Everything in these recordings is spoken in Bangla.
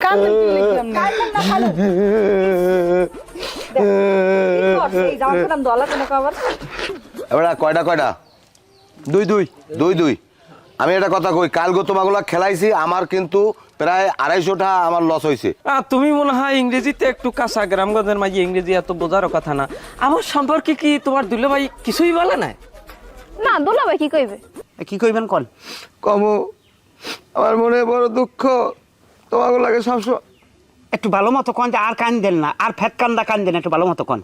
কান্দেন কি লিখি আপনি কান্দেন না খালু কি করছে এই জামার দাম দলা কেন কভার এবারে কয়টা দুই আমি একটা কথা কই কাল গো তোমাগুলা খেলাইছি আমার কিন্তু প্রায় 250টা আমার লস হয়েছে। তুমি মনে হয় ইংরেজিতে একটু কাঁচা গ্রামগঞ্জের মাঝে ইংরেজি এত বোঝারও কথা না। আমার সম্পর্কে কি তোমার দুলে ভাই কিছুই বলে না? না দোলা ভাই কি কইবে কি কইবেন কোন কমু আমার মনে বড় দুঃখ তোমাগুলাকে সবসময় একটু ভালো মতো কোন আর কান দেন না আর ফ্যাট কান্দা কান দেন একটু ভালো মতো কোন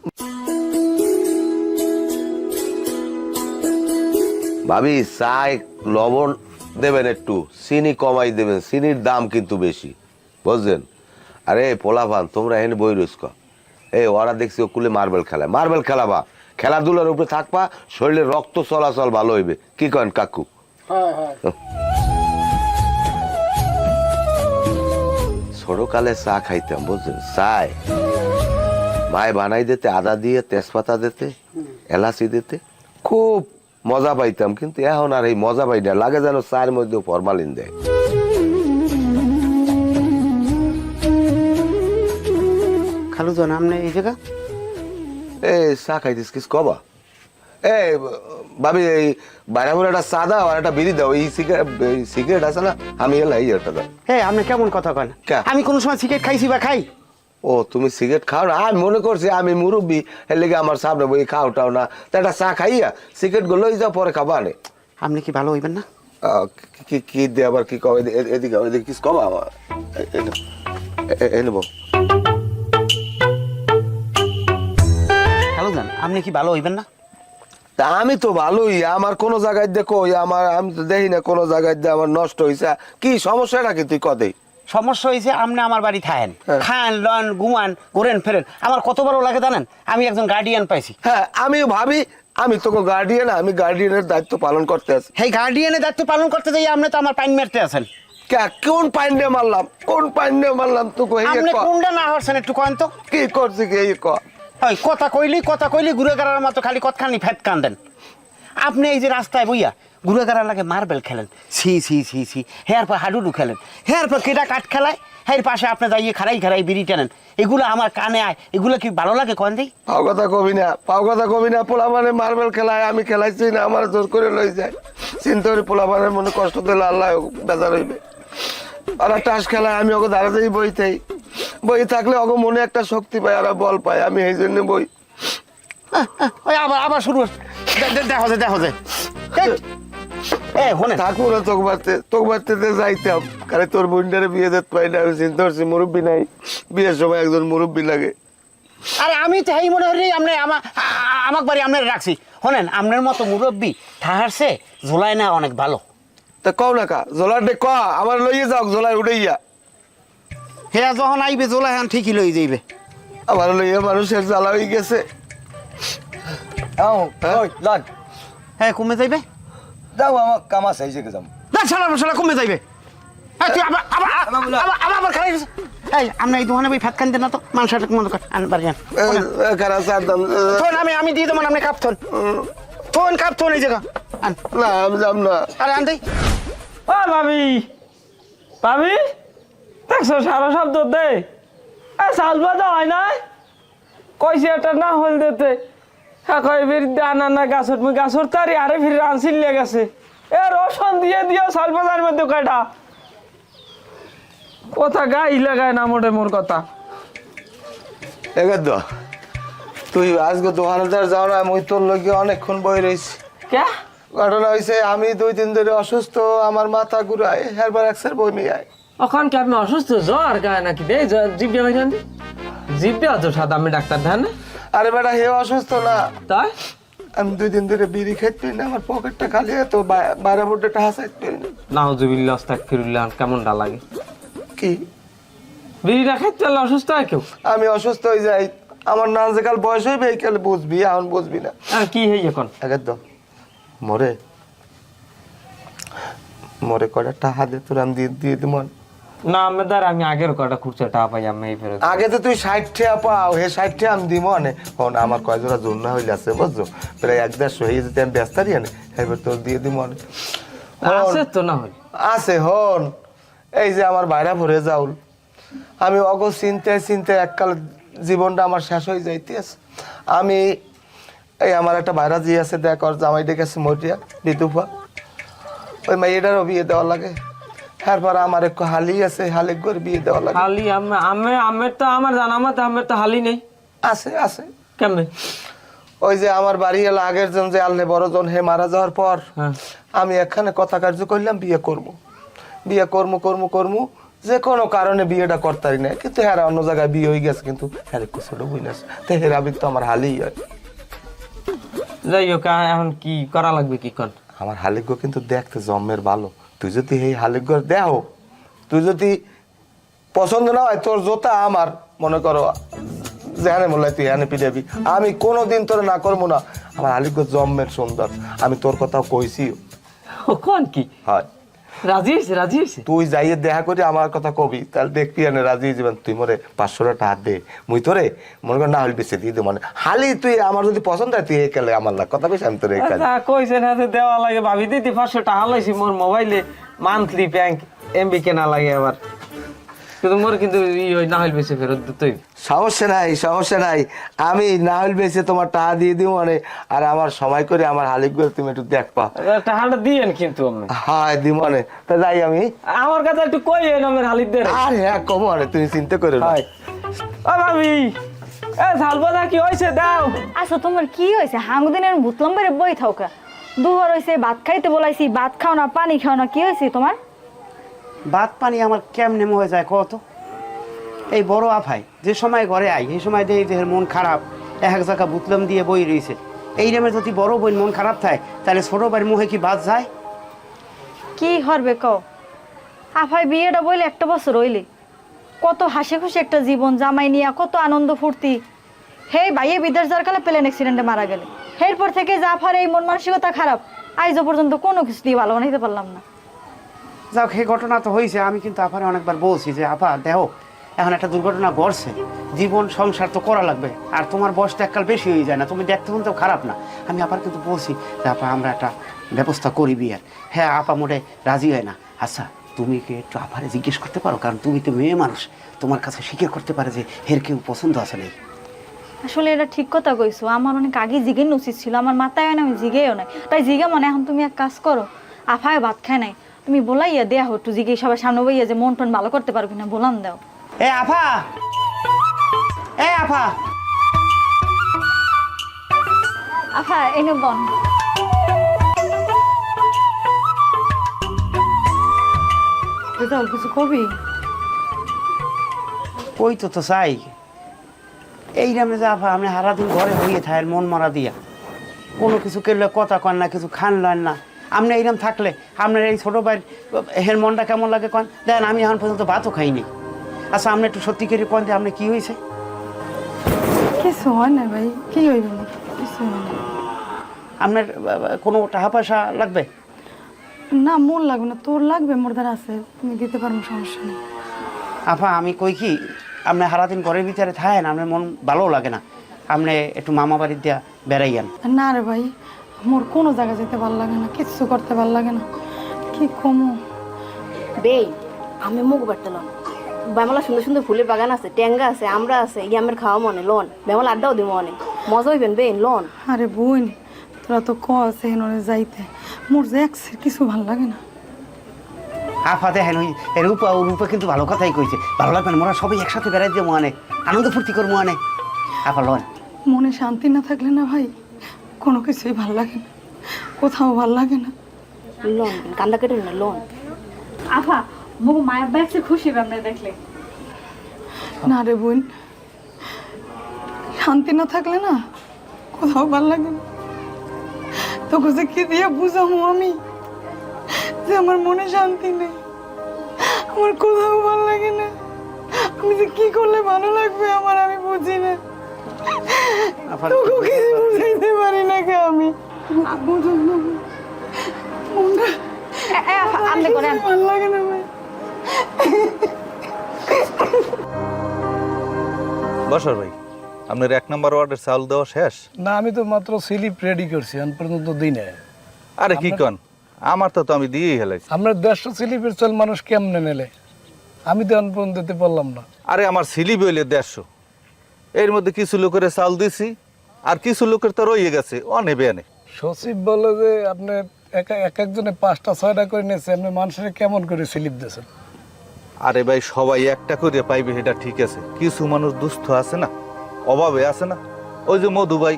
ভাবি চাই লবণ দেবেন একটু চিনি কমাই দেবেন চিনির দাম কিন্তু বেশি বুঝছেন। আরে পোলাপান তোমরা এনে বই রইস্ক এই ওরা দেখছি ওকুলে মার্বেল খেলাবা খেলাধুলার উপরে থাকবা শরীরে রক্ত চলাচল ভালো হইবে কি করেন কাকু? ছোটকালে চা খাইতাম বুঝছেন চাই মায় বানাই দিতে আদা দিয়ে তেজপাতা দিতে এলাচি দিতে খুব মজা পাইতাম কিন্তু এখন আর এই মজা পাই না লাগে যেন চায়ের মধ্যে ফরমালিন দেয়। খালু জন আপনি এই জায়গা এই চা খাইতিস কিস কবা এই ভাবি এই বাইরে বলে একটা চা দাও আর একটা বিড়ি দাও এই সিগারেট আছে না আমি এলা এই একটা দাও। হ্যাঁ আপনি কেমন কথা কন আমি কোন সময় সিগারেট খাইছি বা খাই? ও তুমি সিগারেট খাও না আমি মনে করছি আমি মুরব্বী এর লেগে আমার সামনে বই খাও টাও না তা একটা চা খাইয়া সিগারেট গুলো লই যাও পরে খাবা নে। আপনি কি ভালো হইবেন না? কি দিয়ে আবার কি কবে এদিকে এদিকে কিস কবা নেব খালু জন আপনি কি ভালো হইবেন না? তা আমি তো ভালোই আমার কোনো জায়গায় দেখো আমার আমি তো দেখি না কোনো জায়গায় দিয়ে আমার নষ্ট হয়েছে কি সমস্যাটা কি তুই কদেই সমস্যা হয়েছে আপনি আমার বাড়ি থাকেন খান লন ঘুমান ঘুরেন ফেরেন আমার কত বড় লাগে জানেন আমি একজন গার্ডিয়ান পাইছি। হ্যাঁ আমিও ভাবি আমি তোকে গার্ডিয়ান আমি গার্ডিয়ানের দায়িত্ব পালন করতে আছি। এই গার্ডিয়ানের দায়িত্ব পালন করতে যাই আপনি তো আমার পাইন মারতে আছেন। কোন পাইন্ডে মারলাম তোকে আপনি কোনটা না হচ্ছেন একটু কন তো কি করছি কি এই কথা কইলি ঘুরে গাড়ার মতো খালি কতখানি ফ্যাট কান্দেন। আপনি এই যে রাস্তায় বইয়া ঘুরে গাড়ার লাগে মার্বেল খেলেন ছি হেয়ার পর হাডুডু খেলেন হেয়ার পর কেটা কাঠ খেলায় হের পাশে আপনি যাইয়ে খারাই বিড়ি টানেন এগুলো আমার কানে আয় এগুলো কি ভালো লাগে কন দেই? পাও কথা কবি না পোলা মানে মার্বেল খেলায় আমি খেলাইছি না আমার জোর করে লই যায় চিন্তা করি পোলা মানে মনে কষ্ট দিলে আল্লাহ বেজার হইবে। আর টাস খেলায় আমি ওকে দাঁড়াতেই বই থাকলে ওকে মনে একটা শক্তি পায় আর বল পায় আমি এই জন্য বই ওই আবার শুরু দেখো যে থাকবো না তোক বাড়তে যাইতাম কারণ তোর বোনটারে বিয়ে দিতে পারি না আমি চিন্তা করছি মুরব্বী নাই বিয়ের সময় একজন মুরব্বী লাগে। আরে আমি তো এই মনে করি আপনি আমার বাড়ি আপনার রাখছি শোনেন আপনার মতো মুরব্বী থাহারছে ঝোলায় না অনেক ভালো। তা কও না কা জোলার ডে ক আমার লইয়ে যাও জোলায় উঠাইয়া হ্যাঁ যখন আইবে জোলায় এখন ঠিকই লই যাইবে আমার লইয়া মানুষের জ্বালা হয়ে গেছে। হ্যাঁ কমে যাইবে যাও আমার কাম আছে এই যাম না সালা কমে যাইবে তুই আবার খারাই এই আমরা এই দোকানে বই ভাত খান দেন না তো মানুষের মতো আন বাড়ি আমি দিয়ে দেবো আপনি কাপ থন এই জায়গা আন না আমি যাব না আরে আন দেই ও ভাবি দেখছো সারা শব্দ দে চাল বাজা হয় না কইছে এটা না হল দিতে হ্যাঁ কই ফির আনা গাছর তারি আরে ফির আনসিল লেগে গেছে এ রসন দিয়ে দিও চাল বাজার মধ্যে কয়টা কথা গাই লাগায় না মোর কথা এগের তুই আজকে দোকানদার যাও না আমি তোর লোক অনেকক্ষণ বই রয়েছি। কে ঘটনা হয়েছে আমি 2 দিন ধরে অসুস্থ আমার মাথা ঘুরায় হেরবার এক্সের বই নিয়ে আয় ওখান কি আপনি অসুস্থ জ্বর গায়ে নাকি দে জিভে ভাইজান জিভে আছো সাদা আমি ডাক্তার ধান আরে বেটা হে অসুস্থ না তাই আমি 2 দিন ধরে বিড়ি খাইতে পারি না আমার পকেটটা খালি তো 12 ফুটে টাকা চাইতে পারি না। নাউজুবিল্লাহ আস্তাগফিরুল্লাহ কেমনটা লাগে কি বিড়িটা খাইতে পারলে অসুস্থ হয় কেউ? আমি অসুস্থ হয়ে যাই আমার না যে কাল বয়স হইবে এই কালে বুঝবি এখন বুঝবি না। আর কি হই এখন একদম মরে কয়টা টাকা দে তোর আমি দিয়ে দিব না আমেদার আমি আগের কটা খুচরা টাকা পাই আমি এই ফেরত আগে তো তুই 60 টাকা পাও হে 60 টাকা আমি দিব না এখন আমার কয় জোড়া জন্য হইল আছে বুঝছো প্রায় 1.5 হয়ে যেতে আমি ব্যস্ত আছি না এবার তোর দিয়ে দিব না আছে তো না হল আছে হন এই যে আমার বাইরা ভরে যাউল আমি অগ চিন্তায় চিন্তায় এককাল জীবনটা আমার শেষ হয়ে যাইতে আছে। আমি এই আমার একটা ভাইরা জি আছে দেখ, ওর জামাই ডেকেছে মরিয়া বিধুফা, ওই মেয়েটারও বিয়ে দেওয়া লাগে। তারপর আমার একটু হালি আছে, হালি করে বিয়ে দেওয়া লাগে। হালি আমের তো আমার জানা মতো আমের তো হালি নেই। আছে আছে কেমনে? ওই যে আমার বাড়ি এলো আগের জন যে আল্লে বড়জন হে মারা যাওয়ার পর আমি এখানে কথা কার্য করলাম বিয়ে করব, বিয়ে করবো যে কোনো কারণে বিয়েটা করতারি না, কিন্তু হ্যাঁ অন্য জায়গায় বিয়ে হয়ে গেছে, কিন্তু হ্যাঁ ছোট বুঝলাস তো হেরাবির তো আমার হালি হয়। যাই হোক এখন কি করা লাগবে কি কর? আমার হালিগ্য কিন্তু দেখতে জন্মের ভালো, তুই যদি এই হালিগ্য দেহ, তুই যদি পছন্দ না হয় তোর জোতা আমার মনে করো যেখানে বললে তুই এখানে পিটাবি, আমি কোনোদিন তোর না করবো না। আমার হালিগ্য জন্মের সুন্দর, আমি তোর কথাও কইছি। কোন কি হয় রাজি হয়েছে? তুই যাইয়ে দেখা করি আমার কথা কবি, তাহলে দেখবি এনে রাজি হয়ে যাবেন। তুই মরে 500 টাকা দে, মুই তোরে মনে কর না হলে বেশি দিয়ে দে, মানে হালি তুই আমার যদি পছন্দ হয় তুই এই কেলে আমার লাগ কথা বেশি আমি তোর এই কাজ কইছেন হাতে দেওয়া লাগে ভাবি দিদি 500 টাকা লাইছি মোর মোবাইলে মান্থলি ব্যাংক এমবি কেনা লাগে আবার, কিন্তু মোর কিন্তু না হইল বেশি ফেরত দিতেই। সমস্যা নাই আমি না হইল বেশি তোমার টাকা দিয়ে দিব মানে, আর আমার সময় করে আমার হালিক করে তুমি একটু দেখবা। টাকাটা দিয়েন কিন্তু আমি। হ্যাঁ দিব মানে, তা যাই আমি আমার কাছে একটু কইয়েন আমার হালিক দের। আর হ্যাঁ কম মানে তুমি চিন্তা করে না। ও ভাবি এ ঝালবাদা কি হইছে দাও। আচ্ছা তোমার কি হয়েছে? হাঙ্গুদিনের ভূতলম বেড়ে বই থাকা দুবার হয়েছে, ভাত খাইতে বলাইছি, ভাত খাও না, পানি খাও না, কি হয়েছে তোমার? ভাত পানি আমার কেমনে হয়ে যায় কত? এই বড় আফাই যে সময় ঘরে আই এই সময় দেখি যে মন খারাপ, এক জায়গা বুতলাম দিয়ে বই রয়েছে। এই নামে যদি বড় বোন মন খারাপ থাকে তাহলে ছোট ভাইয়ের মুখে কি বাদ যায়? কি করবে কও? আফাই বিয়েটা বইলে 1 বছর হইলে কত হাসি খুশি একটা জীবন, জামাই নিয়ে কত আনন্দ ফুর্তি। হে ভাইয়ে বিদেশ যার কালে প্লেন অ্যাক্সিডেন্টে মারা গেলে, এরপর থেকে যে আফার এই মন মানসিকতা খারাপ, আজও পর্যন্ত কোনো কিছু দিয়ে ভালো বানাইতে পারলাম না। যাক সেই ঘটনা তো হয়েছে, আমি কিন্তু আফারে অনেকবার বলছি যে আপা দেখো এখন একটা দুর্ঘটনা ঘটছে, জীবন সংসার তো করা লাগবে, আর তোমার বয়সটা এককাল বেশি হয়ে যায় না, তুমি দেখতে শুনতেও খারাপ না। আমি আপার কিন্তু বলছি যে আপা আমরা একটা ব্যবস্থা করি বিয়ের। হ্যাঁ আপা মোটে রাজি হয় না। আচ্ছা তুমি কি একটু আপারে জিজ্ঞেস করতে পারো, কারণ তুমি তো মেয়ে মানুষ, তোমার কাছে স্বীকার করতে পারে যে এর কেউ পছন্দ আছে নেই। আসলে এটা ঠিক কথা কইছো, আমার অনেক আগে জিগের উচিত ছিল, আমার মাথায় হয় না, আমি জিগেও নাই। তাই জিগে মনে এখন তুমি এক কাজ করো, আফায় ভাত খায় নাই, তুমি বলাইয়া দেয়া হো একটু জিগে সবার সামনে বইয়া যে মন টন ভালো করতে পারবি না, বলান দাও। এ আফা, এ আফা, আফা এনে বন। রেজাল কিছু কবি? ওই তো চাই এই নামে যে আফা আপনি সারাদিন ঘরে হইয়ে থাকেন মন মারা দিয়া, কোনো কিছু করলে কথা কন না, কিছু খান লন না। আপনি এইরকম থাকলে আপনার এই ছোটো ভাইয়ের হের মনটা কেমন লাগে কন? দেখেন আমি এখন পর্যন্ত ভাতও খাইনি। আচ্ছা আপনি একটু সত্যি করে কন যে আপনি কি হয়েছে? কিছু হয় না ভাই, কি হইবে না, কিছু হয় না। আপনার কোনো টাকা পয়সা লাগবে? না মোর লাগবে না, তোর লাগবে, মোর দ্বারা আছে, তুমি দিতে পারবো, সমস্যা নেই। আপা আমি কই কি আপনি সারাদিন ঘরের ভিতরে থাকেন, আপনার মন ভালো লাগে না, আপনি একটু মামা বাড়ির দিয়া বেড়াইয়ান। না রে ভাই, মোর কোনো জায়গা যেতে ভালো লাগে না, কিচ্ছু করতে ভালো লাগে না, কি কমো। বে আমি মুখ বাড়তাম বেমলা সুন্দর সুন্দর ফুলের বাগান আছে, ট্যাঙ্গা আছে, আমরা আছে, ইয়ামের খাওয়া মনে লোন, বেমলা আড্ডাও দিব মনে, মজা হইবেন বে লোন। আরে বোন তোরা তো কছে হেনরে যাইতে, মোর যে কিছু ভালো লাগে না। আফা দেখেন ওই রূপা, ও রূপা কিন্তু ভালো কথাই কইছে, ভালো লাগবে না, মোরা সবাই একসাথে বেড়াই দিয়ে মনে আনন্দ ফুর্তি করবো মনে। আফা লোন মনে শান্তি না থাকলে না ভাই কোনো কিছুই ভালো লাগে না, কোথাও ভালো লাগে না। লোন কান্দা কেটে না লোন। আফা মুখ মায়ের ব্যাগসে খুশি হবে আমরা দেখলে। না রে বোন, শান্তি না থাকলে না কোথাও ভালো লাগে না। তোকে যে কি দিয়ে বুঝাবো আমি যে আমার মনে শান্তি নেই, আমার কোথাও ভালো লাগে না, আমি যে কি করলে ভালো লাগবে আমার, আমি বুঝি না, তোকে কিছু বুঝাইতে পারি না কে আমি, বুঝুন না মনটা আমলে করে ভালো লাগে না ভাই। বসর ভাই, আপনার 1 নম্বর ওয়ার্ডের চাউল দেওয়া শেষ? না আমি তো মাত্র স্লিপ রেডি করছি, এখন পর্যন্ত দিই নাই। আরে কি কন, আমার তো আমি দিয়েই হেলাইছি। আমরা 150 স্লিপের চাল মানুষ কেমনে নেলে? আমি তো অনপূর্ণ দিতে পারলাম না। আরে আমার স্লিপ হইলে 150, এর মধ্যে কিছু লোকের চাল দিছি আর কিছু লোকের তো রয়ে গেছে, ও নেবে এনে। সচিব বলে যে আপনি এক একজনে 5টা 6টা করে নিয়েছে, আপনি মানুষের কেমন করে স্লিপ দিয়েছেন? আরে ভাই সবাই একটা করে পাইবে এটা ঠিক আছে, কিছু মানুষ দুস্থ আছে না, অভাবে আছে না, ওই যে মধু ভাই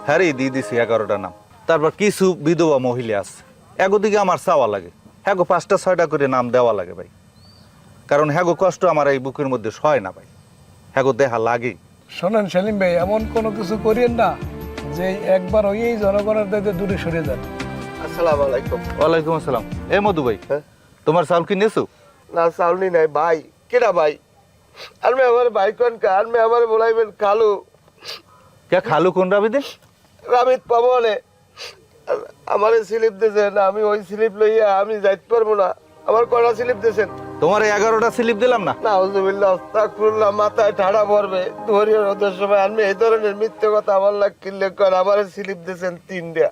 হ্যাঁ দিয়ে দিছি 11টা নাম। তারপর কিছু বিধবা মহিলা আছে, একদিকে আমার চাওয়া লাগে, হ্যাঁ 5টা 6টা করে নাম দেওয়া লাগে ভাই, কারণ হ্যাঁ কষ্ট আমার এই বুকের মধ্যে সয় না ভাই, হ্যাঁ দেখা লাগে। শোনেন সেলিম ভাই, এমন কোনো কিছু করিয়েন না যে একবার ওই জনগণের দায়িত্বে দূরে সরে যান। আসসালামু আলাইকুম। ওয়ালাইকুম আসসালাম। এ মধু ভাই, তোমার চাউল কি নিয়েছো? না চাউনি নাই ভাই। কেডা ভাই? আমি আমার ভাই কোন কা? আমি আমার বলাইবেন কালু। কে খালু কোন রাবিদে? রামিত পাবনে আমার স্লিপ দিয়েছেন, আমি ওই স্লিপ লইয়া আমি যাইতে পারবো না। আমার কটা স্লিপ দিয়েছেন? তোমার 11টা স্লিপ দিলাম না? নাউজুবিল্লাহ, আস্তাগফিরুল্লাহ, মাথায় ঠাড়া পড়বে। ধরিয়ে ওদের সময় আমি এই ধরনের মিথ্যে কথা আমার লাগ কিনলে কর। আমার স্লিপ দিয়েছেন 3টা,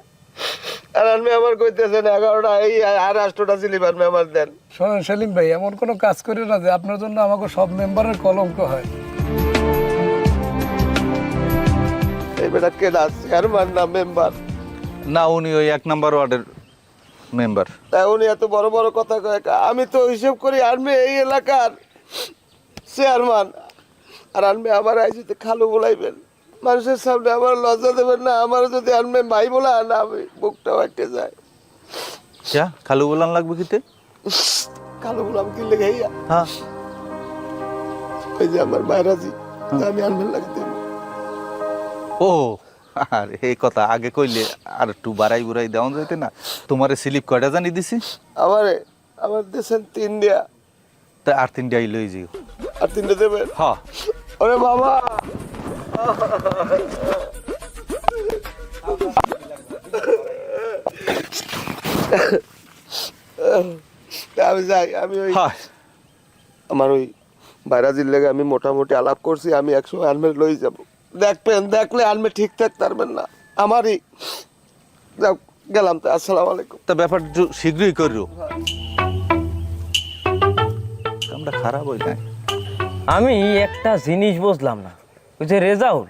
আর আমি আমার কইতেছেন 11টা, এই আর 8টা স্লিপ আপনি আমার দেন। শোনেন সেলিম ভাই, এমন কোনো কাজ করি না যে আপনার জন্য আমাকে সব মেম্বারের কলঙ্ক হয়। এই বেটা কেডা? চেয়ারম্যান না মেম্বার? না, উনি ওই 1 নম্বর ওয়ার্ডের মেম্বার। তাই উনি এত বড় বড় কথা কয়? আমি তো হিসেব করি আমি এই এলাকার চেয়ারম্যান, আর আমি আমার আইসিতে খালু বলাইবেন, মানুষের সামনে আমার লজ্জা দেবেন না? আমার যদি আনবে ভাই বলা না, আমি বুকটাও একটা যায়। যা খালু বলান লাগবে কিতে? খালু বলাম কি লেগে? হ্যাঁ, ওই যে আমার বাইরাজি, আমি আনবেন লাগতে। ও আর এই কথা আগে কইলে আর একটু বাড়াই বুড়াই দেওয়া যাইতে না? তোমার স্লিপ কয়টা জানি দিছি? আমার দেশেন 3টা। তা আর 3টাই লই যাও। আর 3টা দেবেন? হ্যাঁ। ওরে বাবা, আমি যাই। আমি ওই হ্যাঁ, আমার ওই বাইরাজির লেগে আমি মোটামুটি আলাপ করছি, আমি 100 আনমে লই যাব। দেখবেন, দেখলে আনমে ঠিক থাক পারবেন না আমারই। যাও, গেলাম তো। আসসালামু আলাইকুম। তা ব্যাপারটা একটু শীঘ্রই করিও, কামটা খারাপ হই না। আমি একটা জিনিস বুঝলাম না, ওই যে রেজাউল,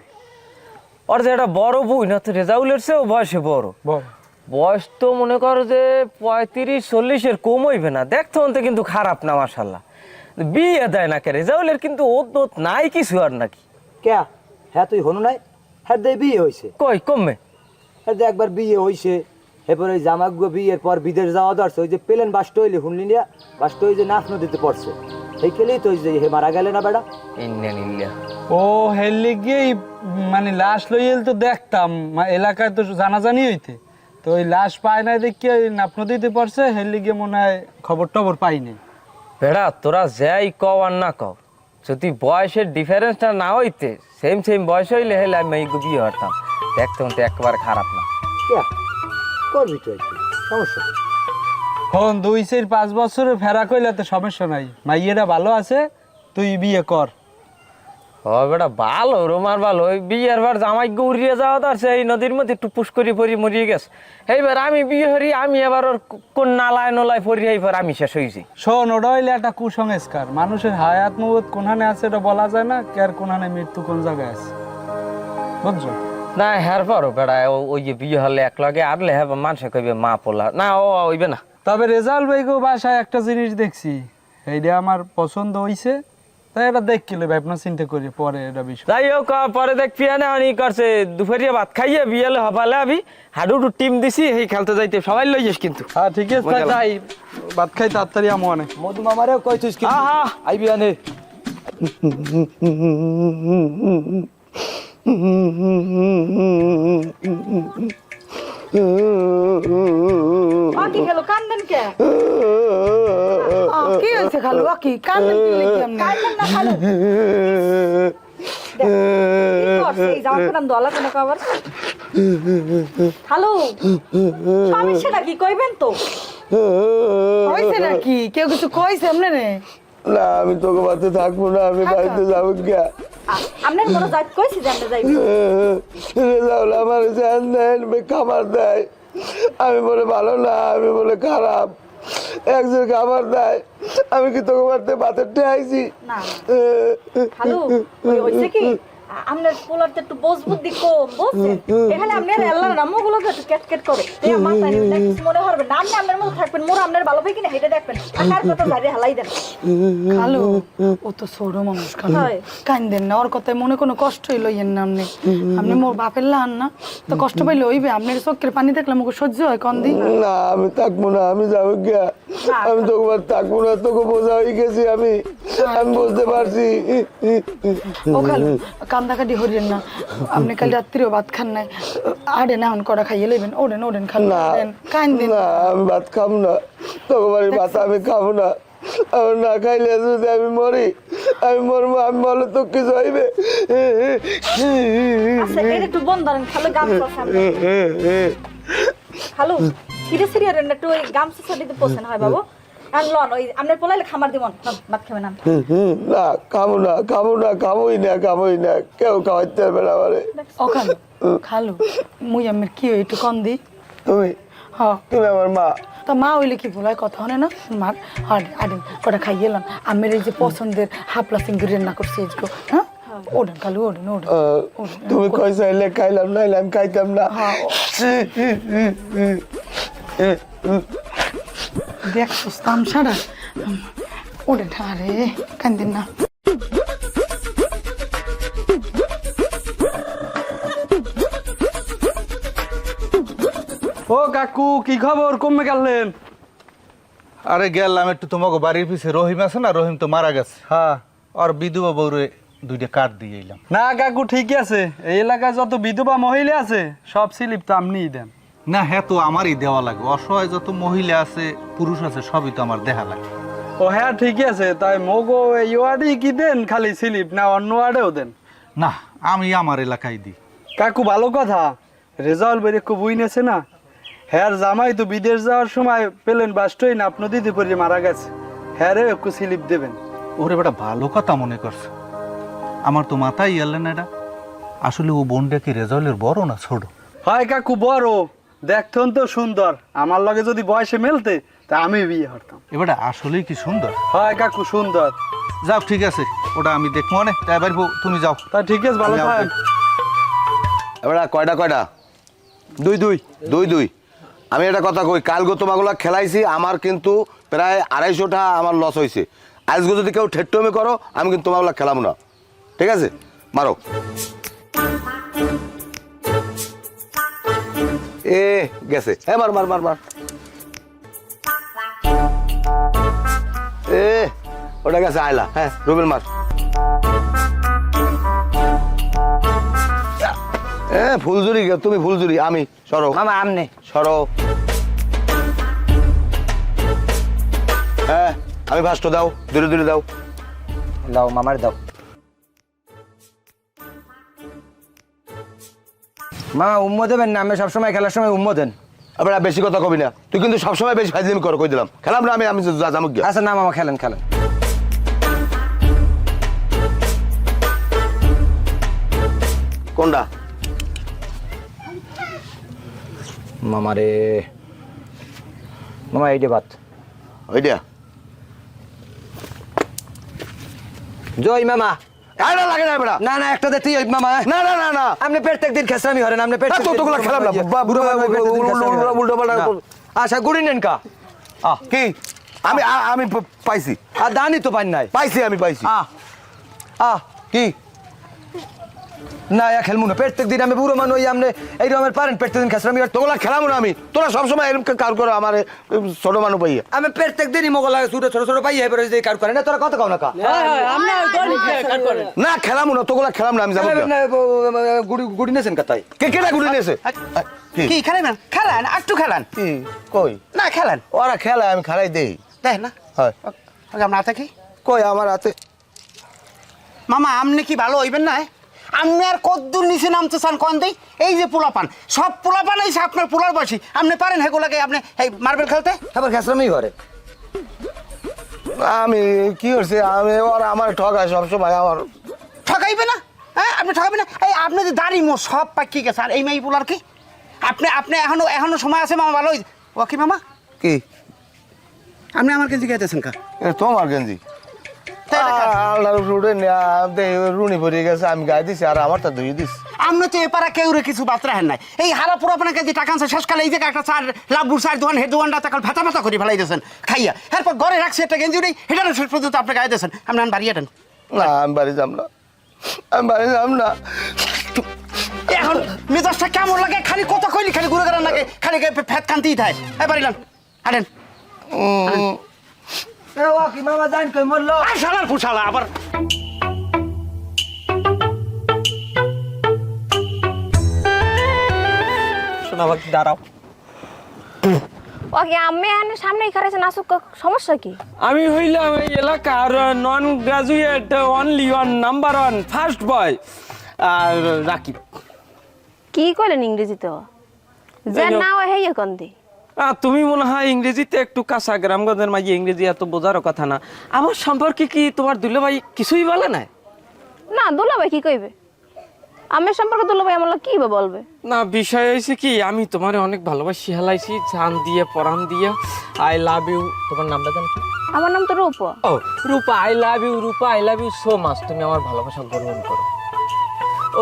ওর যে একটা বড় বই না, তো রেজাউলের চেয়েও বয়সে বড়। বয়স তো মনে করো যে 35-40-এর কম হইবে না, দেখতে অন্তে কিন্তু খারাপ না মাশাল্লাহ। বিয়ে দেয় না কে রেজাউলের? কিন্তু ওত নাই কিছু আর নাকি? কে? হ্যাঁ তুই হনু নাই? হ্যাঁ দে বিয়ে হয়েছে। কই কমে? হ্যাঁ দে একবার বিয়ে হয়েছে, এরপর ওই জামাগুলো বিয়ের পর বিদেশ যাওয়া দরছে, ওই যে প্লেন বাস্ট হইলে শুনলি না, বাস্ট হয়ে যে নাচ নদীতে পড়ছে, এই খেলেই তো ওই যে হে মারা গেলে না বেড়া। ও হেললে গিয়ে মানে লাশ লইয়েল তো দেখতাম এলাকায়, তো জানাজানি হইতে, তো ওই লাশ পায় না দেখি নাপনো দিতে পারছে, হেললে গিয়ে মনে হয় খবর টবর পাইনি। বেড়া তোরা যাই কও আর না কও, যদি বয়সের ডিফারেন্সটা না হইতে, সেম বয়স হইলে হেলে আমি এই বিয়ে হতাম, দেখতে হতে একেবারে খারাপ না। কে করবি তুই? সমস্যা হন 2-5 বছরে ফেরা কইলে তো সমস্যা নাই, মাইয়েরা ভালো আছে, তুই বিয়ে কর। ও বেটা ভালো, রোমার ভালো, ওই বিয়ের বার জামাই উড়িয়ে যাওয়া তো এই নদীর মধ্যে একটু পুষ্করি পরি মরিয়ে গেছে। এইবার আমি বিয়ে হরি, আমি এবার ওর কোন নালায় নলায় পরি, এইবার আমি শেষ হয়েছি। শোন, ওটা হইলে একটা কুসংস্কার, মানুষের হায়াত মৌত কোনখানে আছে এটা বলা যায় না, কে আর কোনখানে মৃত্যু কোন জায়গায় আছে, বুঝছো? না হ্যার পরও বেড়া ওই যে বিয়ে হলে এক লগে আনলে হ্যাঁ মানুষে কইবে মা পোলা, না ও হইবে না। তবে রেজাল্ট ভাইগো বাসায় একটা জিনিস দেখছি, এইটা আমার পছন্দ হইছে, তাই এটা দেখলে ভাই আপনার চিন্তা করি পরে এটা বিষয়। যাই হোক পরে দেখবি না অনেক করছে, দুপুরিয়া ভাত খাইয়ে বিয়েলে হবালে আমি হাডুডু টিম দিছি, সেই খেলতে যাইতে সবাই লই যাস কিন্তু। হ্যাঁ ঠিক আছে, তাই ভাত খাই তাড়াতাড়ি আমো অনেক। মধু মামারেও কইছিস কি আইবি আনে? কি হলো, কান্দেন কে? কি হয়েছে খালু? কি কান্দেন? কি লেগে আপনি? কান্দেন না খালু। দেখ, কি করছে? এই জামা কাপড় দলা কেন কভার? খালু, সমস্যাটা কি কইবেন তো? হয়েছে নাকি? কেউ কিছু কইছে আপনি রে? না, আমি তোকে বাড়িতে থাকবো না, আমি বাড়িতে যাবো। কে আপনার মনে যাই কইছি যে আমরা যাইব? রেজাউল আমার জান দেয়, খাবার দেয়, আমি বলে ভালো না, আমি বলে খারাপ, একজন খাবার দেয়, আমি কি তোকে মারতে ভাতের ঠেয়াইছি? না হ্যালো হইছে কি আমনের পোলার তো একটু বোঝ বুদ্ধি কম বুঝছেন, এখানে আপনার আল্লাহর নামগুলো একটু ক্যাটকেট করে এই মাথা নিয়ে দেখছি মনে হবে না আপনি আপনার মতো থাকবেন মোর আপনার ভালো হয় কিনা হেঁটে দেখবেন আর কথা জারি হালাই দেন। খালু ও তো ছোট মানুষ খালু, হয়। কান্দেন না, ওর কথায় মনে কোনো কষ্টই লইয়েন না আপনি। আপনি মোর বাপের লাহান না, তো কষ্ট পাইলে হইবে। আপনার চোখের পানি দেখলে আমাকে সহ্য হয় কন্দি? না আমি থাকবো না, আমি যাবো গিয়া, আমি তোকে আর থাকবো না, তোকে বোঝা হয়ে গেছি আমি বুঝতে পারছি। ও খালু কান্দাকাটি হরিয়েন না, আপনি কাল রাত্রিও ভাত খান নাই, আড়েন এখন করা খাইয়ে লেবেন। ওড়েন ওড়েন খালু না ওড়েন, কান্দেন না, আমি ভাত খাবো না, তোকে বাড়ির ভাত আমি খাবো না। আমি না খাইলে যদি আমি মরি, আমি মরবো, আমি বলো তো কিছু হইবে? আচ্ছা এটা একটু বন্ধ করেন খালু গামছা সামনে খালু ধীরে ধীরে রেন একটু ওই গামছা সাদিতে পোছেন হয় বাবু আর লন ওই আপনার পোলাইলে খামার দিবন ভাত খাবেন না না খাবো না, খাবো না, খাবোই না, খাবোই না, কেউ খাওয়াইতে পারবে না আমারে। ও খালু খালু মুই আমার কি হয় একটু কন্দি? তুমি হ্যাঁ তুমি আমার মা। তা মা হইলে কি ভুলায় কথা হয় না? মার আড়েন কটা খাইয়ে এলাম। আমের এই যে পছন্দের হাপলা সিঙ্গুর রান্না করছি আজকে, হ্যাঁ ওড়েন খালু ওড়েন ওড়েন। তুমি কই চাইলে খাইলাম, নাইলে আমি খাইতাম না। দেখছো তামসারা, ওড়েন। আরে কান্দেন না। ও কাকু কি খবর, কমে গেলেন? আরে গেলাম একটু তোমাকে বাড়ির পিছে রহিম আছে না, রহিম তো মারা গেছে। হ্যাঁ আর বিধবা বউরে 2টা কাঠ দিয়ে এলাম। না কাকু ঠিকই আছে, এই এলাকায় যত বিধবা মহিলা আছে সব স্লিপ তো আপনিই দেন। না হ্যাঁ তো আমারই দেওয়া লাগে, অসহায় যত মহিলা আছে পুরুষ আছে সবই তো আমার দেখা লাগে। ও হ্যাঁ ঠিকই আছে, তাই মগো এই ওয়ার্ডেই কি দেন খালি স্লিপ, না অন্য ওয়ার্ডেও দেন? না আমি আমার এলাকায় দিই। কাকু ভালো কথা, রেজাল্ট বেরিয়ে খুব উইনেছে না। হ্যার জামাই তো বিদেশ যাওয়ার সময় পেলেন বাস্টই না আপনি দিতে পারি মারা গেছে, হ্যারে একটু স্লিপ দেবেন। ওরে বেটা ভালো কথা মনে করছে, আমার তো মাথায় এলেন না এটা। আসলে ও বোনটা কি রেজাল্টের বড় না ছোট? হয় কাকু বড়, দেখতেন তো সুন্দর, আমার লগে যদি বয়সে মেলতে তা আমি বিয়ে করতাম। এবারে আসলেই কি সুন্দর। হয় কাকু সুন্দর। যাও ঠিক আছে, ওটা আমি দেখবো মানে, তাই এবার তুমি যাও। তা ঠিক আছে, ভালো আমি থাকেন। এবার কয়টা কয়টা? 2-2। 2-2। আমি একটা কথা কই, কালগো তোমাগুলা খেলাইছি, আমার কিন্তু প্রায় 250টা আমার লস হয়েছে। আজকে যদি কেউ ঠেট্টমি করো আমি কিন্তু তোমাগুলা খেলাম না, ঠিক আছে? মারো। এ গেছে, হ্যাঁ মার মার মার মার। এ ওটা গেছে আয়লা, হ্যাঁ রুবেল মার। ফুলঝুরি, তুমি ফুলঝুরি, আমি সরো মামা আমনে সরো। হ্যাঁ আমি ফার্স্ট দাও, দূরে দূরে দাও। দাও মামার দাও। মামা উম্ম দেবেন না, আমি সবসময় খেলার সময় উম্ম দেন। আবার বেশি কথা কবি না, তুই কিন্তু সবসময় বেশি ফাইজলামি করো, কই দিলাম। খেলাম না আমি, আমি জামুক গিয়া। আচ্ছা না মামা খেলেন খেলেন। কোনটা? মামারে মামা এইটা বাত ওইটা জয় মামা। আরে লাগে না বেটা। না না একটা দিতেই হইব মামা। না না না না, আপনি প্রত্যেক দিন খেসরামি হরেন, আপনি প্রত্যেক তো তোগুলা খেলাম না, উল্টো পাল্টা। আচ্ছা গুড়ি নেন কা কি আমি আমি পাইছি, আর দানি তো পাই নাই। পাইছি আমি পাইছি। কি না খেলবো না প্রত্যেক দিন, আমি বুড়ো মানুষ হই, আপনি এই রকমের পারেন প্রত্যেক দিন খেসরামি? তোগুলা খেলাম না আমি, তোরা সবসময় এরকম কার করো আমার ছোট মানুষ পাইয়া। আমি প্রত্যেক দিনই মোগল ছোট ছোট ছোট পাই এবার যে কার করে না, তোরা কত কাও না কা না খেলাম না, তোগুলা খেলাম না, আমি যাবো। গুড়ি গুড়ি নেছেন কাতাই কে কেটা ঘুরে নিয়েছে? কি খেলেন? খেলেন একটু খেলেন কি কই? না খেলেন ওরা খেলায়, আমি খেলাই দেই। দেখ না হয় আপনার হাতে কি কই? আমার হাতে মামা আপনি কি ভালো হইবেন না? আপনি আর কদ্দুর নিচে নামতে চান কন দেই? এই যে পোলাপান, সব পোলাপান এসে আপনার পোলার বসি, আপনি পারেন হেগুলাকে আপনি এই মার্বেল খেলতে? আবার খেসরামি করে। আমি কি করছি? আমি ওরা আমার ঠকায় সবসময়, আমার ঠকাইবে না? হ্যাঁ আপনি ঠকাবেন না? এই আপনি যে দাড়ি মো সব পাকি গেছে, আর এই মেয়ে পোলার কি? আপনি আপনি এখনো এখনো সময় আছে মামা, ভালো ও কি মামা কি আপনি আমার গেঞ্জি গাইতেছেন কা? এটা তোমার গেঞ্জি তাই এটা কার? আল্লাহর উপরে রুনি ভরিয়ে গেছে, আমি গায়ে দিছি আর আমারটা ধুয়ে দিস। আপনি তো এপারা কেউ কিছু বাত রাখেন নাই। এই হারা পুরো আপনাকে যে টাকা আনছে শেষকালে এই জায়গায় একটা চার লাভুর চার দোকান হে দোকানটা তাকাল ভেতা ভেতা করে ফেলাই দিয়েছেন খাইয়া। এরপর ঘরে রাখছি একটা গেঞ্জি নেই, এটা শেষ পর্যন্ত আপনি গায়ে দিয়েছেন। আপনি বাড়িয়ে দেন। না আমি বাড়ি যাব না, আমি বাড়ি যাব না। এখন মেজাজটা কেমন লাগে? খালি কথা কইলি খালি ঘুরে গেলাম লাগে, খালি ফ্যাট কান্তিই থাকে। এই বাড়িলাম হাঁটেন। কি মামা জান কই মরলো? শালার ফুসালা আবার শোনা বাবা দাঁড়াও। ওকে আমি এখানে সামনেই খারাইছে নাসুক, সমস্যা কি? আমি হইলাম এই এলাকার non graduate only one number one first boy আর রাকিব। কি কইলেন ইংরেজিতে? যে না হয় হেই কোন দি? তুমি মনে হয় ইংরেজিতে একটু কাঁচা, গ্রামগঞ্জের মাঝে ইংরেজি এত বোঝারও কথা না। আমার সম্পর্কে কি তোমার দুলা ভাই কিছুই বলে না? না দুলাভাই কি কইবে? আমার সম্পর্কে দুলাভাই আমার কি বলবে? না বিষয় হয়েছে কি, আমি তোমার অনেক ভালোবাসি হেলাইছি, জান দিয়ে পরাণ দিয়ে। I love you. তোমার নামটা জান কি? আমার নাম তো রূপা। ও Rupa, I love you Rupa, I love you so much. তুমি আমার ভালোবাসা গ্রহণ করো।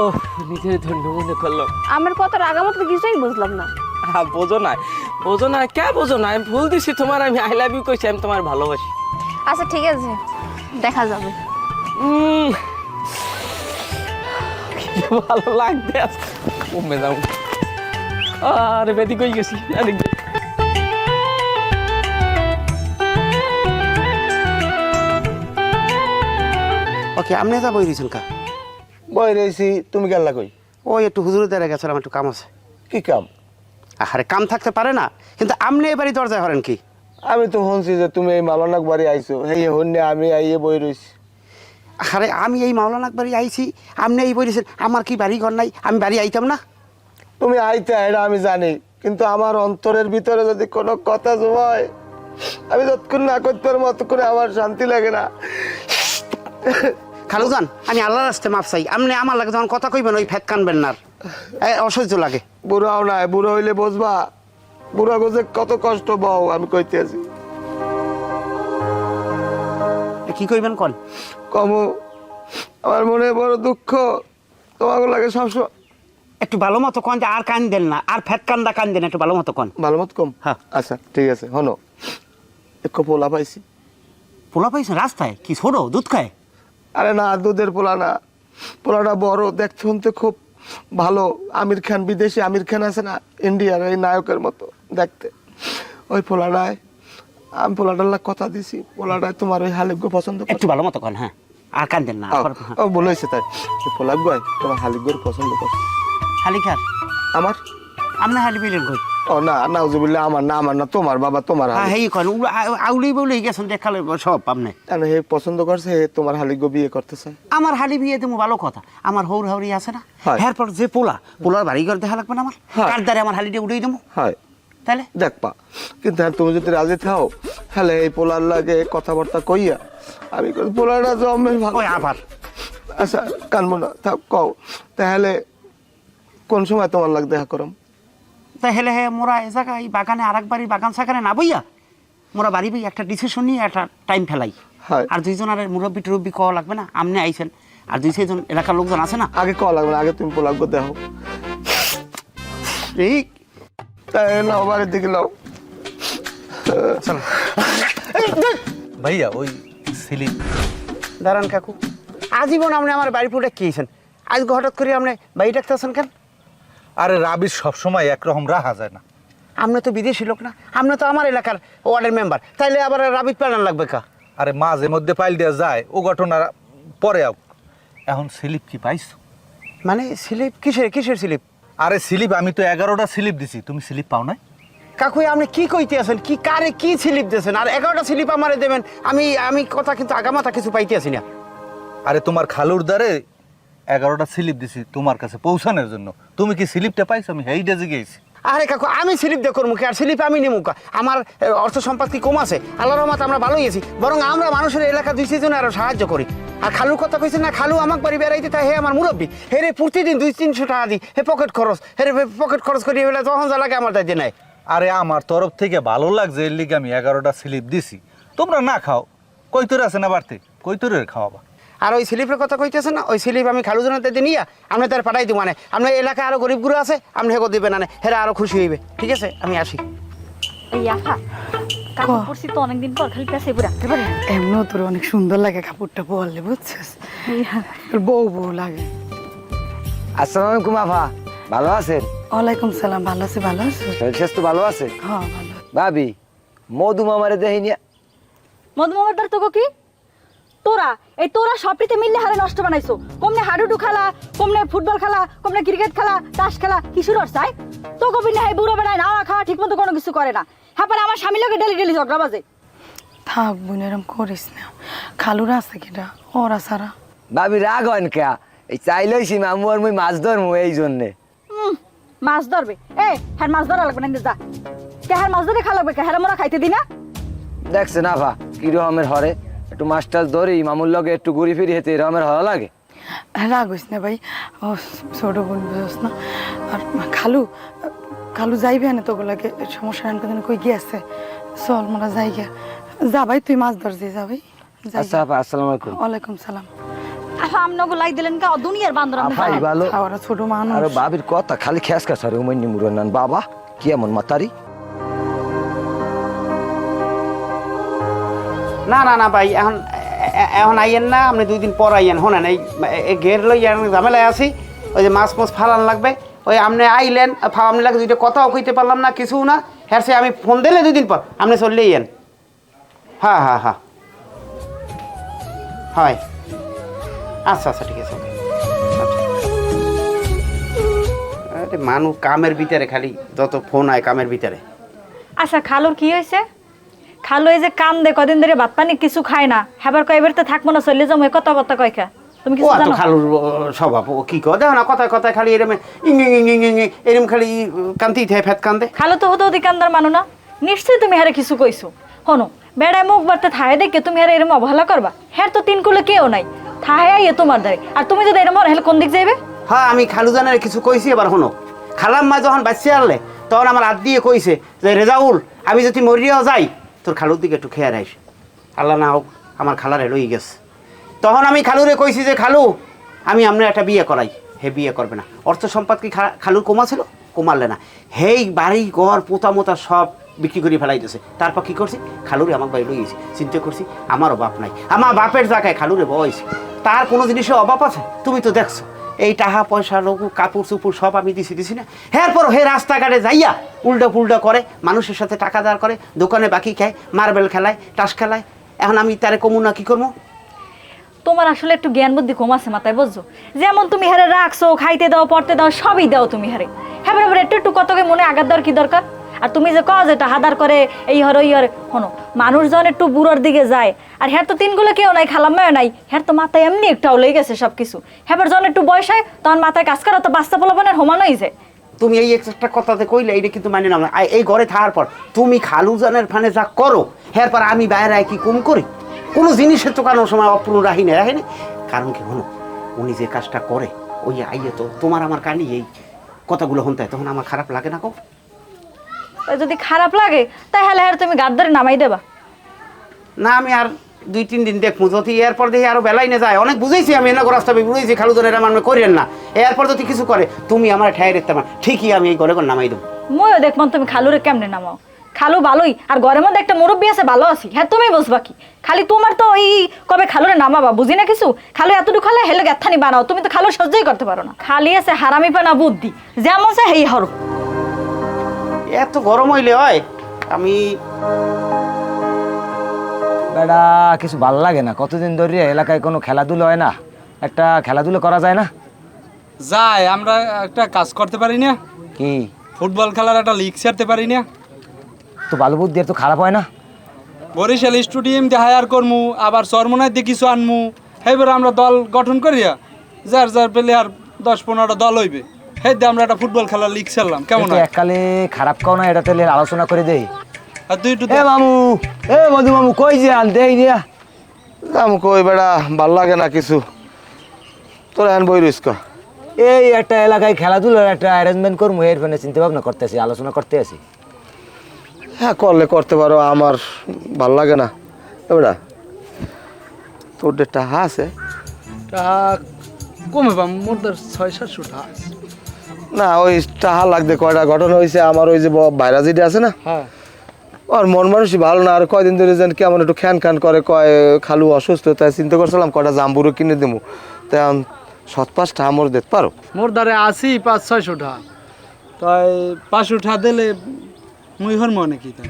ও নিজের ধন্য মনে করলো। আমার কথা রাগামত কিছুই বুঝলাম না। বোঝো না, বোঝো না, কে বোঝো না? আমি ভুল দিছি তোমার, আমি আই লাভ ইউ কইছি, আমি তোমার ভালোবাসি। আচ্ছা ঠিক আছে, দেখা যাবে। কি ভালো লাগবে কমে যাও। আরে বেদি কই গেছি? ওকে আপনি যা বই দিয়েছেন কা? বই রয়েছি, তুমি গেলা কই? ওই একটু হুজুরের দ্বারা গেছে, আমার একটু কাম আছে। কি কাম? আরে কাম থাকতে পারে না, কিন্তু আপনি এবারই দরজায় হরেন কি? আমি তো শুনছি যে তুমি এই মালনাক বাড়ি আইছো, এই হন্যে আমি আইয়ে বই রয়েছি। আরে আমি এই মাওলানাক বাড়ি আইছি, আপনি এই বই দিয়েছেন। আমার কি বাড়ি ঘর নাই? আমি বাড়ি আইতাম না? তুমি আইতে এটা আমি জানি, কিন্তু আমার অন্তরের ভিতরে যদি কোনো কথা জমায়, আমি যতক্ষণ না করতে পারবো ততক্ষণ আমার শান্তি লাগে না। খালুজান আমি আল্লাহর রাস্তে মাপ চাই। আপনি আমার লাগে যখন কথা কইবেন ওই ফ্যাট কানবেন না, অসহ্য লাগে। বুড়াও নাই, বুড়ো হইলে বুঝবা বুড়া গোজে কত কষ্ট বউ। আমি কইতে আছি কি কইবেন কন? কমু আমার মনে বড় দুঃখ, তোমাকে লাগে সবসময়। একটু ভালো মতো কন, যে আর কান দেন না, আর ফ্যাট কান্দা কান দেন, একটু ভালো মতো কন। ভালো মত কম? হ্যাঁ। আচ্ছা ঠিক আছে, হনো একটু পোলা পাইছি। পোলা পাইছেন রাস্তায়? কি ছোট দুধ খায়? আরে না, দুধের পোলা না, পোলাটা বড়, দেখতে শুনতে খুব ভালো। আমির খান, বিদেশি আমির খান আছে না, ইন্ডিয়ার এই নায়কের মতো দেখতে, ওই পোলাটায় আমি পোলাটার লাগ কথা দিছি, পোলাটায় তোমার ওই হালিফকে পছন্দ করে। একটু ভালো মতো কন। হ্যাঁ আর কান দেন না। ও বলেছে তাই, পোলাপ গয় তোমার হালিফগর পছন্দ করছে। হালি খার আমার? আপনি হালি পেলেন কই? ও না, নাউজুবিল্লাহ, আমার না, আমার না, তোমার বাবা, তোমার হালি। হেই কন আউলি বউলি গেছেন দেখালে সব। আপনি কেন হে পছন্দ করছে, হে তোমার হালিফ বিয়ে করতে চায়। আমার হালি বিয়ে দেবো ভালো কথা, আমার হৌর হাউরি আছে না, হয়। এরপর যে পোলার বাড়ি ঘর দেখা লাগবে না আমার, হয়। কার দ্বারে আমার হালিটা উড়িয়ে দেবো হয় তাহলে? দেখবা, কিন্তু হ্যাঁ তুমি যদি রাজি থাও, হ্যাঁ এই পোলার লাগে কথাবার্তা কইয়া আমি পোলারটা জমের ভালো। ওই আবার আচ্ছা কানবো না, থাক কও তাহলে কোন সময় তোমার লাগ দেখা করম? তাহলে হে মোরা এ জায়গায় এই বাগানে আর এক বাড়ির বাগান সাগানে না বইয়া মোরা বাড়ি বই একটা ডিসিশন নিয়ে একটা টাইম ফেলাই। হয়। আর দুইজন আর মুরব্বী টুরব্বি কওয়া লাগবে না, আপনি আইছেন আর দুই চারজন এলাকার লোকজন আছে না। আগে কওয়া লাগবে না, আগে তুমি পোলাগ দেখো। ঠিক তাই নাও, বাড়ির দিকে নাও। ভাইয়া ওই সিলি দাঁড়ান কাকু, আজীবন আপনি আমার বাড়ি পুরে খেয়েছেন, আজকে হঠাৎ করে আপনি বাড়ি ডাকতেছেন কেন? আরে রাবির সবসময় একরকম রাখা যায় না। আপনি তো বিদেশি লোক না, আপনি তো আমার এলাকার ওয়ার্ডের মেম্বার, তাইলে আবার রাবিত পালান লাগবে কা? আরে মাঝে মধ্যে পাইল দেওয়া যায়, ও ঘটনা পরে আও। এখন স্লিপ কি পাইছো? মানে স্লিপ? কিসের স্লিপ? আরে স্লিপ আমি তো 11টা স্লিপ দিছি, তুমি স্লিপ পাও না? কাকু আপনি কি কইতে আছেন? কি কারে কি স্লিপ দিয়েছেন? আর 11টা স্লিপ আমারে দেবেন? আমি কথা কিন্তু আগামাথা কিছু পাইতে আছি না। আরে তোমার খালুর দ্বারে 11টা স্লিপ দিছি তোমার কাছে পৌঁছানোর জন্য, তুমি কি স্লিপটা পাইছো? আমি হেইটা জিগেছি। আরে কাকু আমি স্লিপ দিয়ে করবো কি? আর স্লিপ আমি নেবো কা? আমার অর্থ সম্পদ কি কম আছে? আল্লাহর রহমত আমরা ভালোই আছি, বরং আমরা মানুষের এলাকা দুই সেজনে আরো সাহায্য করি। আর খালুর কথা কইছেন না, খালু আমাকে বাড়ি বেড়াইতে তাই হে আমার মুরব্বী, হে রে প্রতিদিন 200-300 টাকা দিই, হে পকেট খরচ, হে রে পকেট খরচ করি হলে তখন যা লাগে আমার দায়িত্ব নেয়। আরে আমার তরফ থেকে ভালো লাগছে এর লিগে আমি 11টা স্লিপ দিছি। তোমরা না খাও, কৈতর আছে না বাড়তে, কৈতরের খাওয়াবা। আর ওই স্লিপের কথা কইতেছে না, ওই স্লিপ আমি খালুজনাতে নিয়ে আপনি তার পাঠাই দিব। মানে আপনার এলাকায় আরো গরিব গুরু আছে, আপনি হেগো দিবেন না, হেরা আরো খুশি হইবে। ঠিক আছে, আমি আসি। এই আফা কাপড় পরছি তো অনেকদিন পর, খালি পেছে এবার রাখতে পারি না। এমনও তোর অনেক সুন্দর লাগে কাপড়টা পরলে, বুঝছিস? তোর বউ বউ লাগে। আসসালামু আলাইকুম আফা, ভালো আছেন? ওয়ালাইকুম সালাম, ভালো আছে? ভালো আছে? শরীর স্বাস্থ্য ভালো আছে? হ্যাঁ ভালো। ভাবি মধু মামারে দেখিনি। মধুমামার দ্বার তোকে কি তোরা সবটিতে মিললে হারে নষ্ট বানাইছো। কমনে হাডুডু খেলা, কমনে ফুটবল খেলা, কমনে ক্রিকেট খেলা, তাস খেলা, কি শুরু চাই তো কবি না বুড়ো বেড়ায় না খাওয়া ঠিক মতো কোনো কিছু করে না। হ্যাঁ পরে আমার স্বামী লোকে ডেলি ডেলি ঝগড়া বাজে। থাক বোন, এরম করিস না। খালুরা আছে কিনা ওরা সারা? ভাবি রাগ হন কে? এই চাইলেছি মামু আর মুই মাছ ধরমু এই জন্যে। মাছ ধরবে? হ্যাঁ মাছ ধরা লাগবে না, যা কে হ্যাঁ মাছ ধরে খা লাগবে, কে হ্যাঁ মোরা খাইতে দি না? দেখছেন আফা কিরকমের হরে, একটু মাছ টাছ ধরি মামুর লগে একটু ঘুরি ফিরি হেতে এরকমের হওয়া লাগে। রাগ হইস না ভাই, ও ছোট বোন বুঝস না। আর খালু খালু যাইবে না তোগুলাকে, সমস্যা না কই গিয়েছে। চল মোরা যাই গিয়া। যা ভাই তুই মাছ ধর, যে যা ভাই। আচ্ছা আপা, আসসালামু আলাইকুম। ওয়ালাইকুম সালাম। আফা আমনগো লাই দিলেন কা দুনিয়ার বান্দর আমরা। আফাই ভালো। ওরা ছোট মানুষ। আরে বাবির কথা খালি খেস খেস আরে উমাইনি মুরান বাবা কি এমন মাতারি। না না না ভাই, এখন এখন আইয়েন না, আপনি 2 দিন পর আইয়েন। শোনেন, এই ঘের লই ঝামেলায় আছি। ওই যে মাছ মাছ ফালান লাগবে, ওই আপনি আইলেন, আপনি লাগে 2টা কথাও কইতে পারলাম না, কিছু না। হ্যাঁ সে আমি ফোন দিলে 2 দিন পর আপনি চললে আইয়েন। হ্যাঁ হ্যাঁ হ্যাঁ হয়, আচ্ছা আচ্ছা ঠিক আছে। আরে মানুষ কামের ভিতরে খালি যত ফোন হয় কামের ভিতরে। আচ্ছা খালুর কি হয়েছে? খালু এই যে কান দে কদিন ধরে ভাত পানি কিছু খায় না, হেবার কয় এবারে থাকবো না, চলে যাবো, কত কথা কয় খা। তুমি ও কিছু তো জানো? খালুর স্বভাব, ও কি কয় দেখো না, কথায় কথায় খালি এরম এরম খালি কান্তি থাকে, ফেত কান্দে। খালু তো হতো অধিকান্দার মানো না, নিশ্চয়ই তুমি হারে কিছু কইছো। হনো বেড়ায় মুখ বাড়তে থাহে দেখে তুমি হারে এরম অবহেলা করবা? হ্যাঁ তো 3 কুলে কেউ নাই, থাহে আইয়ে তোমার দাঁড়ে, আর তুমি যদি এরম হেলে কোন দিক যাইবে? হ্যাঁ আমি খালু জানের কিছু কইছি, এবার শোনো। খালাম্মা যখন বাচ্চা আনলে তখন আমার হাত দিয়ে কইছে যে রেজাউল, আমি যদি মরিয়াও যাই তোর খালুর দিকে একটু খেয়াল আইস। আল্লাহ না হোক আমার খালারে লই গেছে। তখন আমি খালুরে কইছি যে খালু আমি আপনার একটা বিয়ে করাই। হে বিয়ে করবে না। অর্থ সম্পদ কি খালুর কমা ছিল? কমালে না। হেই বাড়ি ঘর পোতা মোতা সব বিক্রি করে ফেলাই দিয়েছে। তারপর কি করছি, খালুরে আমার বাড়ি লই গেছি। চিন্তা করছি আমারও বাপ নাই, আমার বাপের জায়গায় খালুরে বয়স। তার কোনো জিনিসের অভাব আছে? তুমি তো দেখছো এই টাকা পয়সা লঘু কাপড় চুপুর সব আমি দিছি না। এরপর হে রাস্তাঘাটে যাইয়া উল্টা পুল্টা করে, মানুষের সাথে টাকা দাঁড় করে, দোকানে বাকি খায়, মার্বেল খেলায়, টাস খেলায়। এখন আমি তারে কমু না, কি করবো? তোমার আসলে একটু জ্ঞান বুদ্ধি কম আছে মাথায়, বুঝছো? যেমন তুমি হারে রাখছো, খাইতে দাও, পড়তে দাও, সবই দাও তুমি হারে। হ্যাঁ বরাবর একটু একটু কতকে মনে আঘাত দেওয়ার কি দরকার? আর তুমি যে কও যেটা হাদার করে এই হর ওই হর, শোনো মানুষ যখন একটু বুড়োর দিকে যায়, আর হ্যাঁ তো 3 গুলো কেউ নাই, খালাম্মাও নাই, হ্যাঁ তো মাথায় এমনি একটাও লেগে গেছে সব কিছু। হ্যাঁ যখন একটু বয়স হয় তখন মাথায় কাজ করা তো বাচ্চা পোলাপানের সমান হয়ে যায়। তুমি এই একটা কথাতে কইলে এইটা কিন্তু মানে না। এই ঘরে থাকার পর তুমি খালু জানের ফানে যা করো, এরপর আমি বাইরে কি কম করি? কোনো জিনিসের তো কারণ সময় অপূর্ণ রাহি না। কারণ কি হলো, উনি যে কাজটা করে ওই আইয়ে তো তোমার আমার কানি এই কথাগুলো শুনতে হয়, তখন আমার খারাপ লাগে না? কো যদি খারাপ লাগে তাহলে হ্যাঁ তুমি গাদ ধরে নামাই দেবা না? আমি আর 2-3 দিন দেখবো, যদি এরপর দেখি আরো বেলাই না যায়। অনেক বুঝেছি আমি, এনে রাস্তা বুঝেছি খালু জানের আমার করেন না। এরপর যদি কিছু করে তুমি আমার ঠাই রাখতে পার, ঠিকই আমি এই ঘরে করে নামাই দেবো। ময়ও দেখবান তুমি খালুরে কেমনে নামাও। খালু ভালোই, আর ঘরের মধ্যে একটা মুরব্বী আছে ভালো আছি, হ্যাঁ তুমি বুঝবা কি? খালি তোমার তো ওই কবে খালুরে নামাবা বুঝি না কিছু। খালু এতটুকু খালে হেলে গ্যাথানি বানাও, তুমি তো খালু সহ্যই করতে পারো না। খালি আছে হারামি পানা বুদ্ধি, যেমন সে হেই হরো। এত গরম হইলে হয়? আমি বেটা কিছু ভালো লাগে না, কতদিন ধরে এলাকায় কোনো খেলাধুলো হয় না, একটা খেলাধুলো করা যায় না? যাই আমরা একটা কাজ করতে পারি না? কি ফুটবল খেলার একটা লিগ ছাড়তে পারি না? তো ভালো বুদ্ধি আর তো খারাপ হয় না। বরিশাল স্টেডিয়াম দিয়ে হায়ার করমু, আবার চরমনায় দিয়ে কিছু আনমু, এবার আমরা দল গঠন করিয়া যার যার প্লেয়ার 10-15টা দল হইবে, সেই দিয়ে আমরা একটা ফুটবল খেলার লিগ ছাড়লাম, কেমন হয়? এককালে খারাপ কাও না, এটা তাহলে আলোচনা করে দেই। আর তুই একটু এ মামু, এ মধু মামু কই যে আনতে এই দিয়া দাম কই বেড়া, ভাল লাগে না কিছু। তোর এখন বই রইস ক। এই একটা এলাকায় খেলাধুলার একটা অ্যারেঞ্জমেন্ট করবো, এর ফোনে চিন্তা ভাবনা করতেছি, আলোচনা করতে আছি। হ্যাঁ করলে করতে পারো, আমার ভাল লাগে না। এবারে তোর টাকা আছে? টাকা কমে পাম, মোর 600-700 টাকা আছে। না ওই টাকা লাগবে। কয়টা ঘটনা হয়েছে আমার, ওই যে ভাইরাজিটা আছে না, হ্যাঁ ওর মন মানুষই ভালো না। আর কয়দিন ধরে যেন কেমন একটু খ্যান খ্যান করে, কয় খালু অসুস্থ, তাই চিন্তা করছিলাম কয়টা জাম্বুরও কিনে দেবো। তাই 7-5 টাকা মোর দিতে পারো? মোর দ্বারে আছি 500-600 টাকা, তাই 500 টাকা দিলে মুই হর মনে কি তাই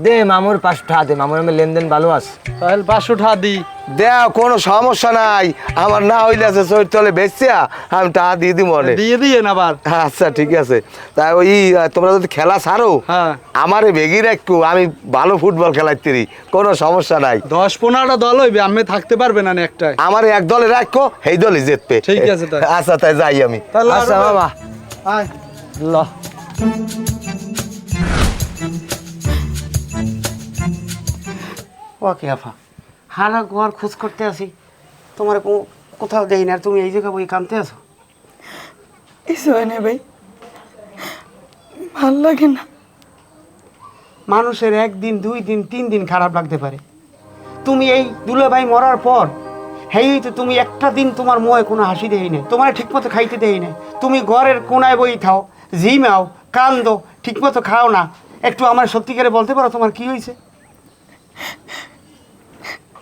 দে মামুর 500 টাকা দে, মামুর আমি লেনদেন ভালো আছে। তাহলে 500 টাকা দিই। দেও, কোনো সমস্যা নাই। আমার না হইলে আছে চোর তলে বেচছিয়া আমি টাকা দিয়ে দিব মনে। দিয়ে দিয়ে না আবার। আচ্ছা ঠিক আছে। তাই ওই তোমরা যদি খেলা ছাড়ো, হ্যাঁ আমারে বেগি রাখো, আমি ভালো ফুটবল খেলাইতেরি, কোনো সমস্যা নাই। 10-15টা দল হইবে, আমি থাকতে পারবে না একটাই। আমার এক দলে রাখো, এই দলে জিতবে। ঠিক আছে তাই। আচ্ছা তাই যাই আমি। তাহলে আচ্ছা বাবা আয়। ল ওকে আফা, হারা গোয়ার খোঁজ করতে আসি, তোমার কোথাও দেই না, আর তুমি এই জায়গায় বই কানতে আছো। কিছু হয় না ভাই, ভাল লাগে না। মানুষের 1 দিন 2 দিন 3 দিন খারাপ লাগতে পারে। তুমি এই দুলাভাই মরার পর হেই তো তুমি একটা দিন তোমার মুখে কোনো হাসি দেই না, তোমার ঠিকমতো খাইতে দেই না। তুমি ঘরের কোনায় বই থাও, ঝিমাও, কান্দো, ঠিকমতো খাও না। একটু আমার সত্যি করে বলতে পারো তোমার কি হয়েছে?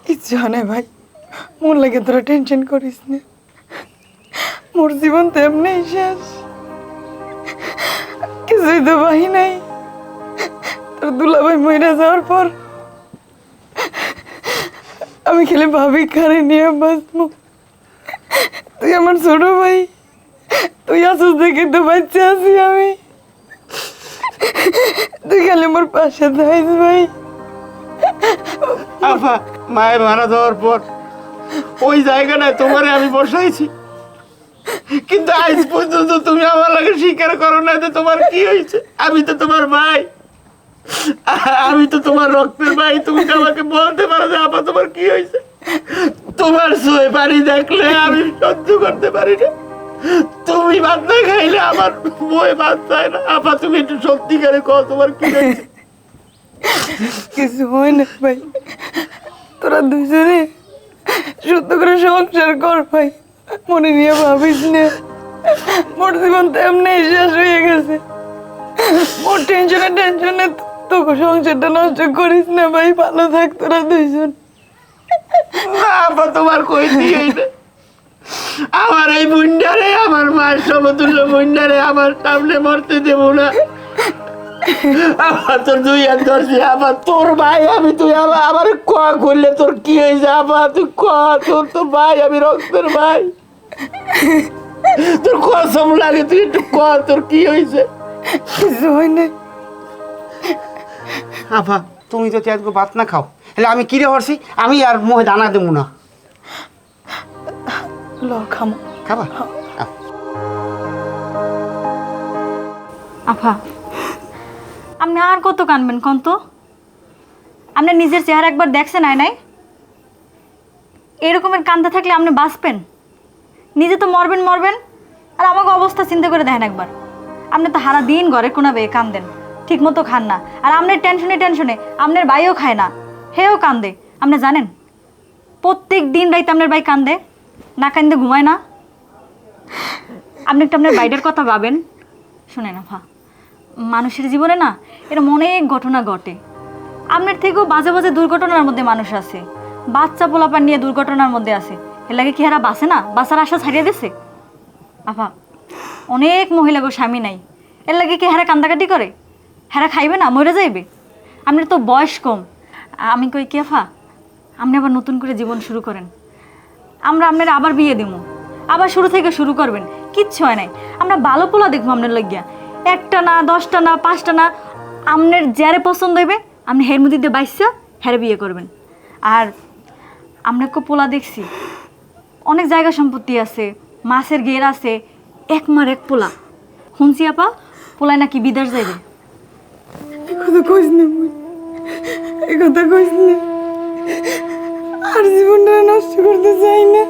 কিচ্ছু হয় না ভাই, মোর লাগে তোরা টেনশন করিস না। মোর জীবন তো এমনি শেষ, কিছুই তো বাহি নাই। তোর দুলাভাই মইরা যাওয়ার পর আমি খেলে ভাবি কারে নিয়ে বাঁচবো। তুই আমার ছোট ভাই, তুই আসুস দেখে তো বাচ্চা আছি আমি। তুই খালি আমার পাশে থাইস ভাই। আফা, মায়ের মারা যাওয়ার পর ওই জায়গাটায় তোমারে আমি বসাইছি, কিন্তু আজ পর্যন্ত তুমি আমার লাগে স্বীকার করো না যে তোমার কি হয়েছে। আমি তো তোমার ভাই, আমি তো তোমার রক্তের ভাই। তুমি তো আমাকে বলতে পারো যে আপা তোমার কি হয়েছে। তোমার সয়ে পানি দেখলে আমি সহ্য করতে পারি না। তুমি ভাত না খাইলে আমার বই ভাত চায় না। আপা তুমি একটু সত্যিকারে কও তোমার কি হয়েছে। কিছু হয় না ভাই, তোরা দুজনে সত্য করে সংসার কর ভাই, মনে নিয়ে ভাবিস না। মোর জীবন তো এমনি শেষ হয়ে গেছে। মোর টেনশনে তোকে সংসারটা নষ্ট করিস না ভাই, ভালো থাক তোরা দুইজন। আপা তোমার কই দিয়ে আমার এই বুন্ডারে, আমার মায়ের সমতুল্য বুন্ডারে আমার সামনে মরতে দেবো না। আমার তোর 2 হাত ধরছি, আমার তোর ভাই আমি, তুই আমার করলে তোর কি হয়েছে? আবার তুই তোর তো ভাই, আমি রক্তের ভাই। তোর কসম লাগে, তুই একটু তোর কি হয়েছে? কিছু হয় না। আপা তুমি তো আজকে ভাত না খাও, হলে আমি কিরে হরছি, আমি আর মুখে দানা দেবো না। ল খামো। খাবা? আফা, আপনি আর কত কানবেন কন তো? আপনি নিজের চেহারা একবার দেখছেন নাই? এরকমের কান্দা থাকলে আপনি বাঁচবেন? নিজে তো মরবেন, আর আমাকে অবস্থা চিন্তা করে দেখেন একবার। আপনি তো সারা দিন ঘরে কোনাবে কান্দেন, ঠিক মতো খান না। আর আপনার টেনশনে আপনার ভাইও খায় না, হেও কান্দে। আপনি জানেন প্রত্যেক দিন রাইতে আপনার ভাই কান্দে, না কান্দে ঘুমায় না। আপনি একটু আপনার বাইরের কথা ভাবেন। শুনেন আফা, মানুষের জীবনে না এরকম অনেক ঘটনা ঘটে। আপনার থেকেও বাজে বাজে দুর্ঘটনার মধ্যে মানুষ আছে, বাচ্চা পোলাপান নিয়ে দুর্ঘটনার মধ্যে আছে। এর লাগে কি হারা বাঁচে না? বাঁচার আশা ছাড়িয়ে দিছে আফা। অনেক মহিলা গো স্বামী নাই, এর লাগে কি হারা কান্দাকাটি করে? হারা খাইবে না, মরে যাইবে? আপনার তো বয়স কম। আমি কই কি আফা, আপনি আবার নতুন করে জীবন শুরু করেন। আমরা আপনার আবার বিয়ে দিব, আবার শুরু থেকে শুরু করবেন। কিচ্ছু হয় নাই, আমরা ভালো পোলা দেখবো আপনার লাগিয়া। 1টা না 10টা না 5টা না, আপনার যারে পছন্দ হইবে আপনি হের মধ্যে দিয়ে বাইসা হেরে বিয়ে করবেন। আর আমরা পোলা দেখছি, অনেক জায়গা সম্পত্তি আছে, মাছের ঘের আছে, 1 মার 1 পোলা। শুনছি আপা পোলায় নাকি বিদেশ যাইবে। এই কথা কইস না, এই কথা কইস না। আর জীবনটা নষ্ট করতে চাই না।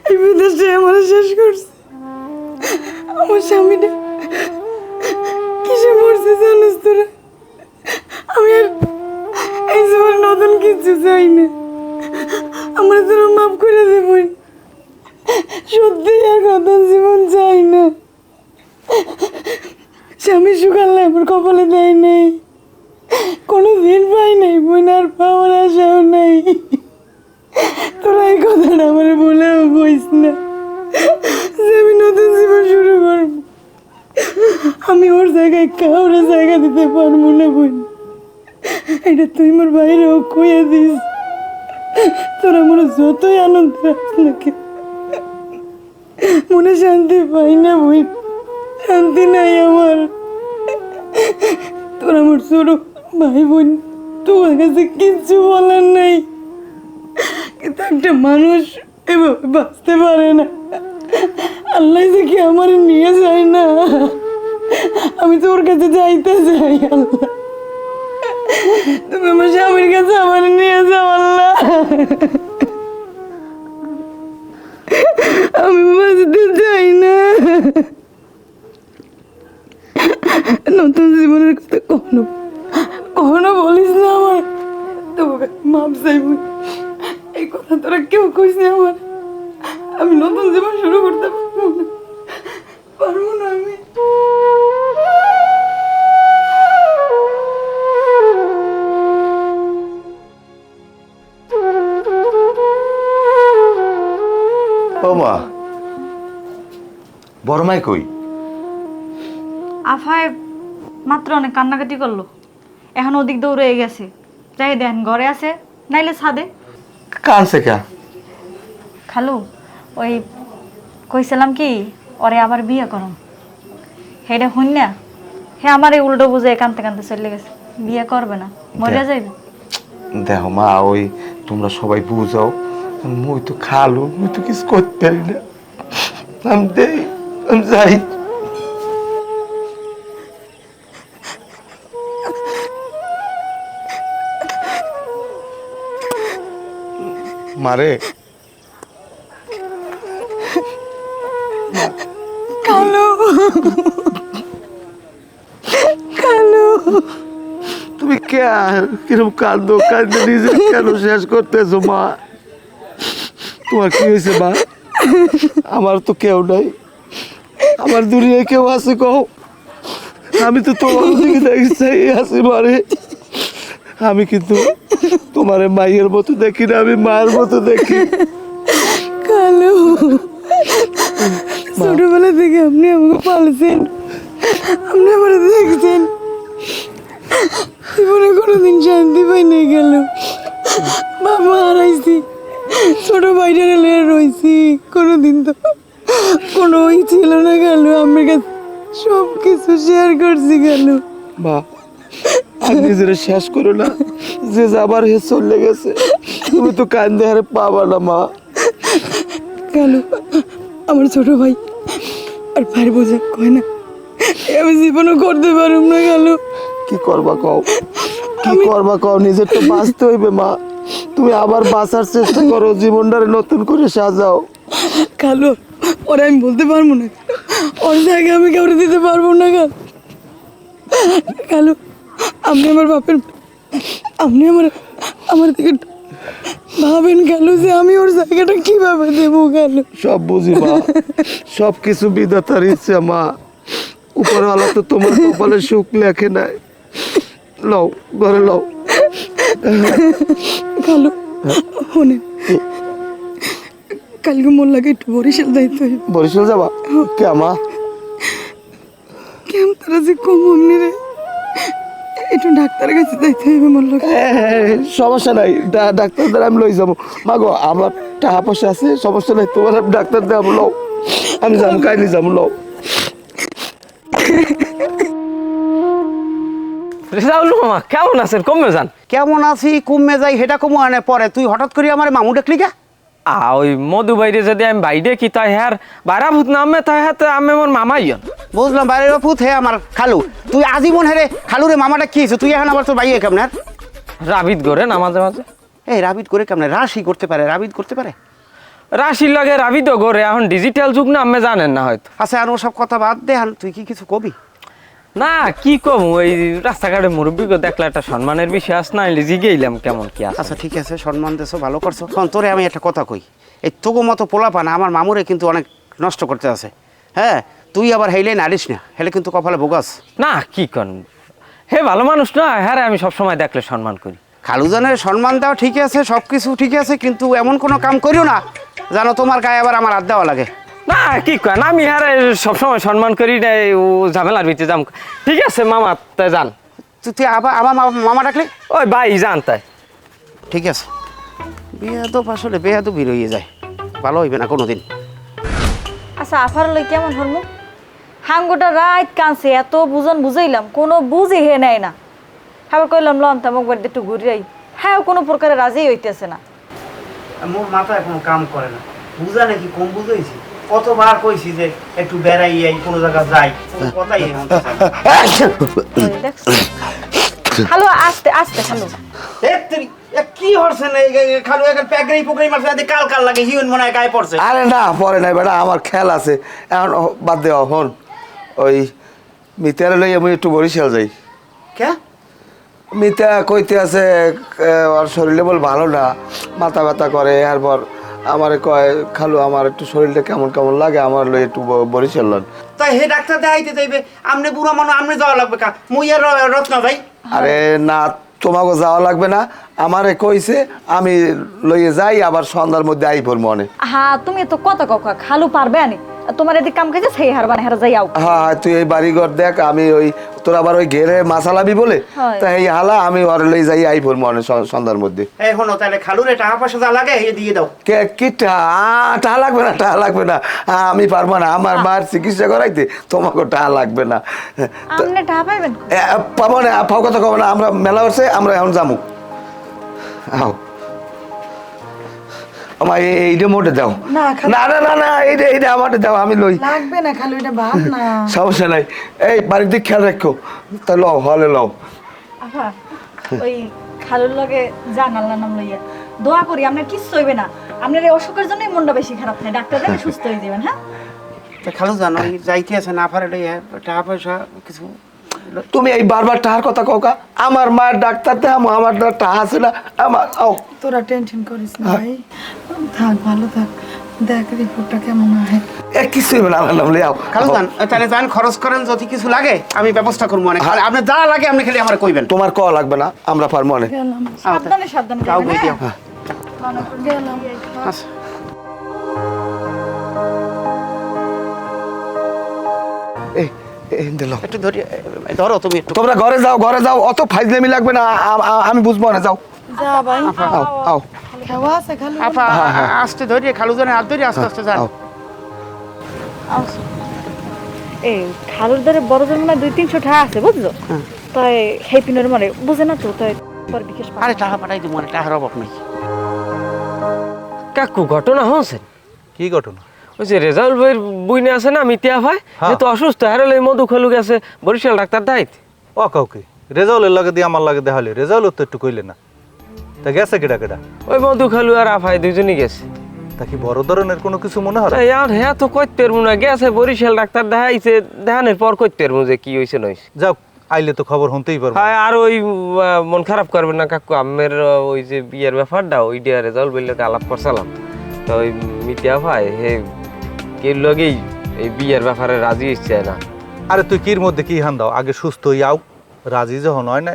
এই বিদেশে আমার শেষ করছে। আমার স্বামীটা কিসে মরছে জানিস তোরা? আমি আর এই জীবনে নতুন কিছু চাই না। আমার তোরা মাফ করে দেবেন, সত্যি আর নতুন জীবন চাই না। স্বামী সুখ আল্লাহ আমার কপালে দেয় নাই, কোনো দিন পাই নাই, বোন আর পাওয়ার আশাও নাই। তোরা এই কথাটা আমার বলেও বইস না যে আমি নতুন জীবন শুরু করবো। আমি ওর জায়গায় কাউরে জায়গা দিতে পারবো না বোন, এটা তুই মোর বাইরেও কইয়া দিস। তোরা মনে যতই আনন্দ রাখ নাকি মনে শান্তি পাই না বোন, শান্তি নাই আমার। তোরা আমার ছোট ভাই বোন, তোমার কাছে কিচ্ছু বলার নাই, কিন্তু একটা মানুষ এভাবে বাঁচতে পারে না। আল্লাহ যে কি আমার নিয়ে যায় না, আমি তো ওর কাছে যাইতে চাই। আল্লাহ তুমি আমার স্বামীর কাছে আমার নিয়ে যাও আল্লাহ, আমি বাঁচতে চাই না। নতুন জীবনের কথা কখনো কখনো বলিস না আমার, তোমাকে মাপ চাইব এই কথা তোরা কেউ কইছে আমার। আমি নতুন জীবন শুরু করতে পারবো না আমি। ও মা, বড় মাই কই? আফায় মাত্র অনেক কান্নাকাটি করলো, এখন ওদিক দৌড়ে গেছে। যাই দেন ঘরে আছে নাইলে ছাদে। কানছে কে? খালু ওই কইছিলাম কি ওরে আবার বিয়ে করম, হেডে হইন না, হে আমার এই উল্টো বুঝে কানতে কানতে চলে গেছে, বিয়ে করবে না, মরে যাইবে। দেখো মা, ওই তোমরা সবাই বুঝাও, মুই তো খালু, মুই তো কিছু করতে পারি না। আমি দেই, আমি যাই। মারে কালু, কালু, তুমি কিরকম কান্দো, কান্দে নিজে কেন শেষ করতেছো মা? তোমার কি হয়েছে মা? আমার তো কেউ নাই, আমার দুনিয়ায় কেউ আছে কও? আমি তো তোমার দিকে দেখছি আছি মারে। আমি কিন্তু তোমার মায়ের মতো দেখি না, আমি মায়ের মতো দেখি। কালু, ছোটবেলা থেকে আপনি আমাকে পালছেন, আপনি আমার দেখছেন, জীবনে কোনোদিন শান্তি পাই নাই। গেল বাবা হারাইছি, ছোট ভাইটার লেয়ার রয়েছি, কোনোদিন তো কোনো ওই ছিল না। গেল আমার কাছে সব কিছু শেয়ার করছি। গেল মা, আর নিজের শেষ করো না, যে যাবার হে চলে গেছে, তুমি তো কান্দে হারে পাবা না মা। গেল আমার ছোট ভাই আর ভাইয়ের বোঝা কয় না, আমি জীবনও করতে পারুম না। গেল কি করবা কও, কি করবা কও? নিজের তো বাঁচতে হইবে মা। তুমি আবার বাঁচার চেষ্টা করো, জীবনটারে নতুন করে সাজাও। কালো ওরা আমি বলতে পারবো না, ওর জায়গায় আমি কাউরে দিতে পারবো না। কালো আপনি আমার বাপের, আপনি আমার দিকে ভাবেন গেল যে আমি ওর জায়গাটা কিভাবে দেবো। গেল সব বুঝি মা, সব কিছু বিধাতার ইচ্ছা মা। উপরওয়ালা তো তোমার কপালে সুখ লেখে নাই। লও, ঘরে লও। কালো শোনেন, কালকে মোর লাগে একটু বরিশাল যাইতে হইব। বরিশাল যাবা কে মা? কেম তারা যে কম অমনি রে, একটু ডাক্তারের কাছে যাইতে হইবে মোর লাগে। সমস্যা নাই, ডাক্তারদের আমি লই যাবো। মা গো, আমার টাকা পয়সা আছে, সমস্যা নাই, তোমার আমি ডাক্তার দেবো। লও, আমি যাবো, কাইনি যাবো। লও। রেজাউল মামা কেমন আছেন? কমে যান। কেমন আছি কমে যাই সেটা কমু আনে পরে। তুই হঠাৎ করে আমার মামু ডাকলি কে? ওই মধু বাইরে যদি আমি বাইরে কি তাই হ্যার বাইরা ভূত নামে তাই হাতে আমি আমার মামাই হন। বুঝলাম, বাইরের পুত হে আমার খালু। তুই আজীবন হেরে খালুরে মামাটা কি হয়েছে? তুই এখন আবার তোর বাইয়ে কেমন? রাবিদ করে না মাঝে মাঝে। এই রাবিদ করে কেমন? রাশি করতে পারে, রাবিদ করতে পারে? রাশির লাগে রাবিদও করে, এখন ডিজিটাল যুগ না, আমি জানেন না হয়তো। আচ্ছা, আর সব কথা বাদ দে, তুই কি কিছু কবি? না কি কম ওই রাস্তাঘাটে মুরব্বীকে দেখলে একটা সম্মানের বিষয় আস না এলে জিগেইলাম কেমন কি আছে। আচ্ছা ঠিক আছে, সম্মান দেছো, ভালো করছো। শোন, তোরে আমি একটা কথা কই, এই তোগো মতো পোলাপান আমার মামুরে কিন্তু অনেক নষ্ট করতে আছে। হ্যাঁ, তুই আবার হেইলে নাড়িস না, হেলে কিন্তু কপালে বোগাস। না কি কন, হে ভালো মানুষ না, হ্যাঁ রে, আমি সবসময় দেখলে সম্মান করি। খালুজানের সম্মান দেওয়া ঠিক আছে, সব কিছু ঠিক আছে, কিন্তু এমন কোনো কাম করিও না জানো তোমার গায়ে আবার আমার হাত দেওয়া লাগে। না কি কন, আমি হ্যাঁ সবসময় সম্মান করি না, ও ঝামেলার ভিতরে যাম। ঠিক আছে মামা, তাই যান। তুই আবার আমার মামা ডাকলি? ওই ভাই যান তাই। ঠিক আছে, বেয়াদব আসলে বেয়াদব বেরোইয়ে যায়, ভালো হইবে না কোনোদিন। আচ্ছা আফার লই কেমন হরমু? হাঙ্গোটা রাত কানছে, এত বুঝন বুঝাইলাম, কোনো বুঝি হে নেয় না। আবার কইলাম লন তামক বাড়িতে একটু ঘুরিয়াই, হ্যাঁ কোনো প্রকারে রাজি হইতেছে না। মোর মাথায় কোনো কাম করে না, বুঝা নাকি কম বুঝাইছি। কতবার কইছি যে একটু বেড়াই আই, কোনো জায়গা যাই, কোনো কথাই দেখছো? খালু আস্তে আস্তে খালু। কি হরছে না খালু, এখন প্যাগড়ি পুকড়ি মারছে, কাল কাল লাগে হিউন মনে হয় গায়ে পড়ছে। আরে না পরে নাই বেটা, আমার খেয়াল আছে এখন। বাদ দেওয়া হন, ওই মিতারে লই আমি একটু বরিশাল যাই। কে? মিতা কইতে আছে ওর শরীরে বল ভালো না, মাথা ব্যথা করে। এরপর আমারে কয় খালু আমার একটু শরীরটা কেমন কেমন লাগে, আমার লই একটু বরিশাল লন। তাই হে ডাক্তার দেখাইতে যাইবে, আমনে বুড়া মানুষ, আমনে যাওয়া লাগবে কা? মুই আর রত্না ভাই। আরে না, তোমাকে যাওয়া লাগবে না, আমারে কইছে আমি লইয়ে যাই, আবার সন্ধ্যার মধ্যে আই পড় মনে। হ্যাঁ তুমি তো কত কাকা, খালু পারবে আনি তোমার এদিকে কাম কাজে সেই হার বানে হারা যাই আও। হ্যাঁ তুই এই বাড়িঘর দেখ, আমি ওই তোর আবার ওই ঘেরে মাসালাবি বলে হয়। তা এই হালা আমি ওর লই যাই আই পড় মনে সন্ধ্যার মধ্যে। এই হনো, তাহলে খালুরে টাকা পয়সা যা লাগে হে দিয়ে দাও। কে কি টাকা লাগবে না, টাকা লাগবে না, আমি পারবো না, আমার মার চিকিৎসা করাইতে তোমাকে টাকা লাগবে না। আপনি টাকা পাইবেন? পাবো না, পাও কথা কব না, আমরা মেলা হচ্ছে, আমরা এখন যাবো। আও আমার এইটা মোটে দাও। না, না না না না, এইটা এইটা আমারটা দাও, আমি লই। লাগবে না খালু, এটা ভাত না। সমস্যা নাই, এই বাড়ির দিক খেয়াল রাখো। তা লও, হলে লও। আফা ওই খালুর লগে যান, আল্লাহর নাম লইয়া দোয়া করি আপনার কিচ্ছু হইবে না। আপনার এই অসুখের জন্যই মনটা বেশি খারাপ নেই, ডাক্তার দেখে সুস্থ হয়ে যাবেন। হ্যাঁ তা খালু জানো যাইতে আছে না পারে টাকা পয়সা কিছু। তুমি এই বারবার টাকার কথা কওকা, আমার মায়ের ডাক্তার দেখামো, আমার টাকা আছে না আমার। আও তোরা টেনশন করিস না ভাই, থাক ভালো থাক, দেখ রিপোর্টটা কেমন হয়। কিছুই না, আমার নাম লই আও। খালু জান, তাহলে যান খরচ করেন, যদি কিছু লাগে আমি ব্যবস্থা করবো অনেক। আপনি যা লাগে আপনি খালি আমার কইবেন। তোমার ক লাগবে না, আমরা পারবো অনেক। গেলাম সাবধানে সাবধানে যাও যাবেন, বই দিও। হ্যাঁ? গেলাম। আচ্ছা এই এই দিলাম। একটু ধরো তুমি একটু। তোমরা ঘরে যাও, ঘরে যাও, অত ফাইজলামি লাগবে না, আমি বুঝবো না, যাও। যা ভাই, আও আও খাওয়া আছে খালু? আপা আস্তে ধরিয়ে, খালু জানে হাত ধরিয়ে আস্তে আস্তে যান। আও। এই খালুর দ্বারে বড় জন মনে 200-300 টাকা আছে বুঝছো, তাই হেপিনের মানে বুঝে না তো, তাই পরে বিকাশ পাঠাবো। আরে টাকা পাঠাই দিব, মানে টাকার অভাব নেই। কাকু ঘটনা হচ্ছে কি ঘটনা? ওই যে রেজাউল ভাইয়ের বইনে আছে না মিতিয়া ভাই, যে তো অসুস্থ, হারালে মধু খালু গেছে বরিশাল ডাক্তার দায়িত্ব। ও কাউকে রেজাউলের লাগে দিয়ে আমার লাগে দেখালে, রেজাউল তো একটু কইলে না। তা গেছে কেডা কেডা? ওই মধু খালু আর আফাই দুজনই গেছে। তা কি বড় ধরনের কোনো কিছু মনে হয়? তাই আর হ্যাঁ তো কইতে পারবো না, গেছে বরিশাল ডাক্তার দেখাইছে, দেখানোর পর কইতে পারবো যে কি হয়েছে নইছে। যাও, আইলে তো খবর শুনতেই পারবো। হ্যাঁ আর ওই মন খারাপ করবেন না কাকু, আমের ওই যে বিয়ের ব্যাপারটা ওইটা রেজাউল বললে আলাপ করছিলাম, তো ওই মিতিয়া ভাই হে কে লগেই এই বিয়ের ব্যাপারে রাজি হচ্ছে না। আরে তুই কির মধ্যে কি হান দাও, আগে সুস্থ হই আও, রাজি যখন হয় না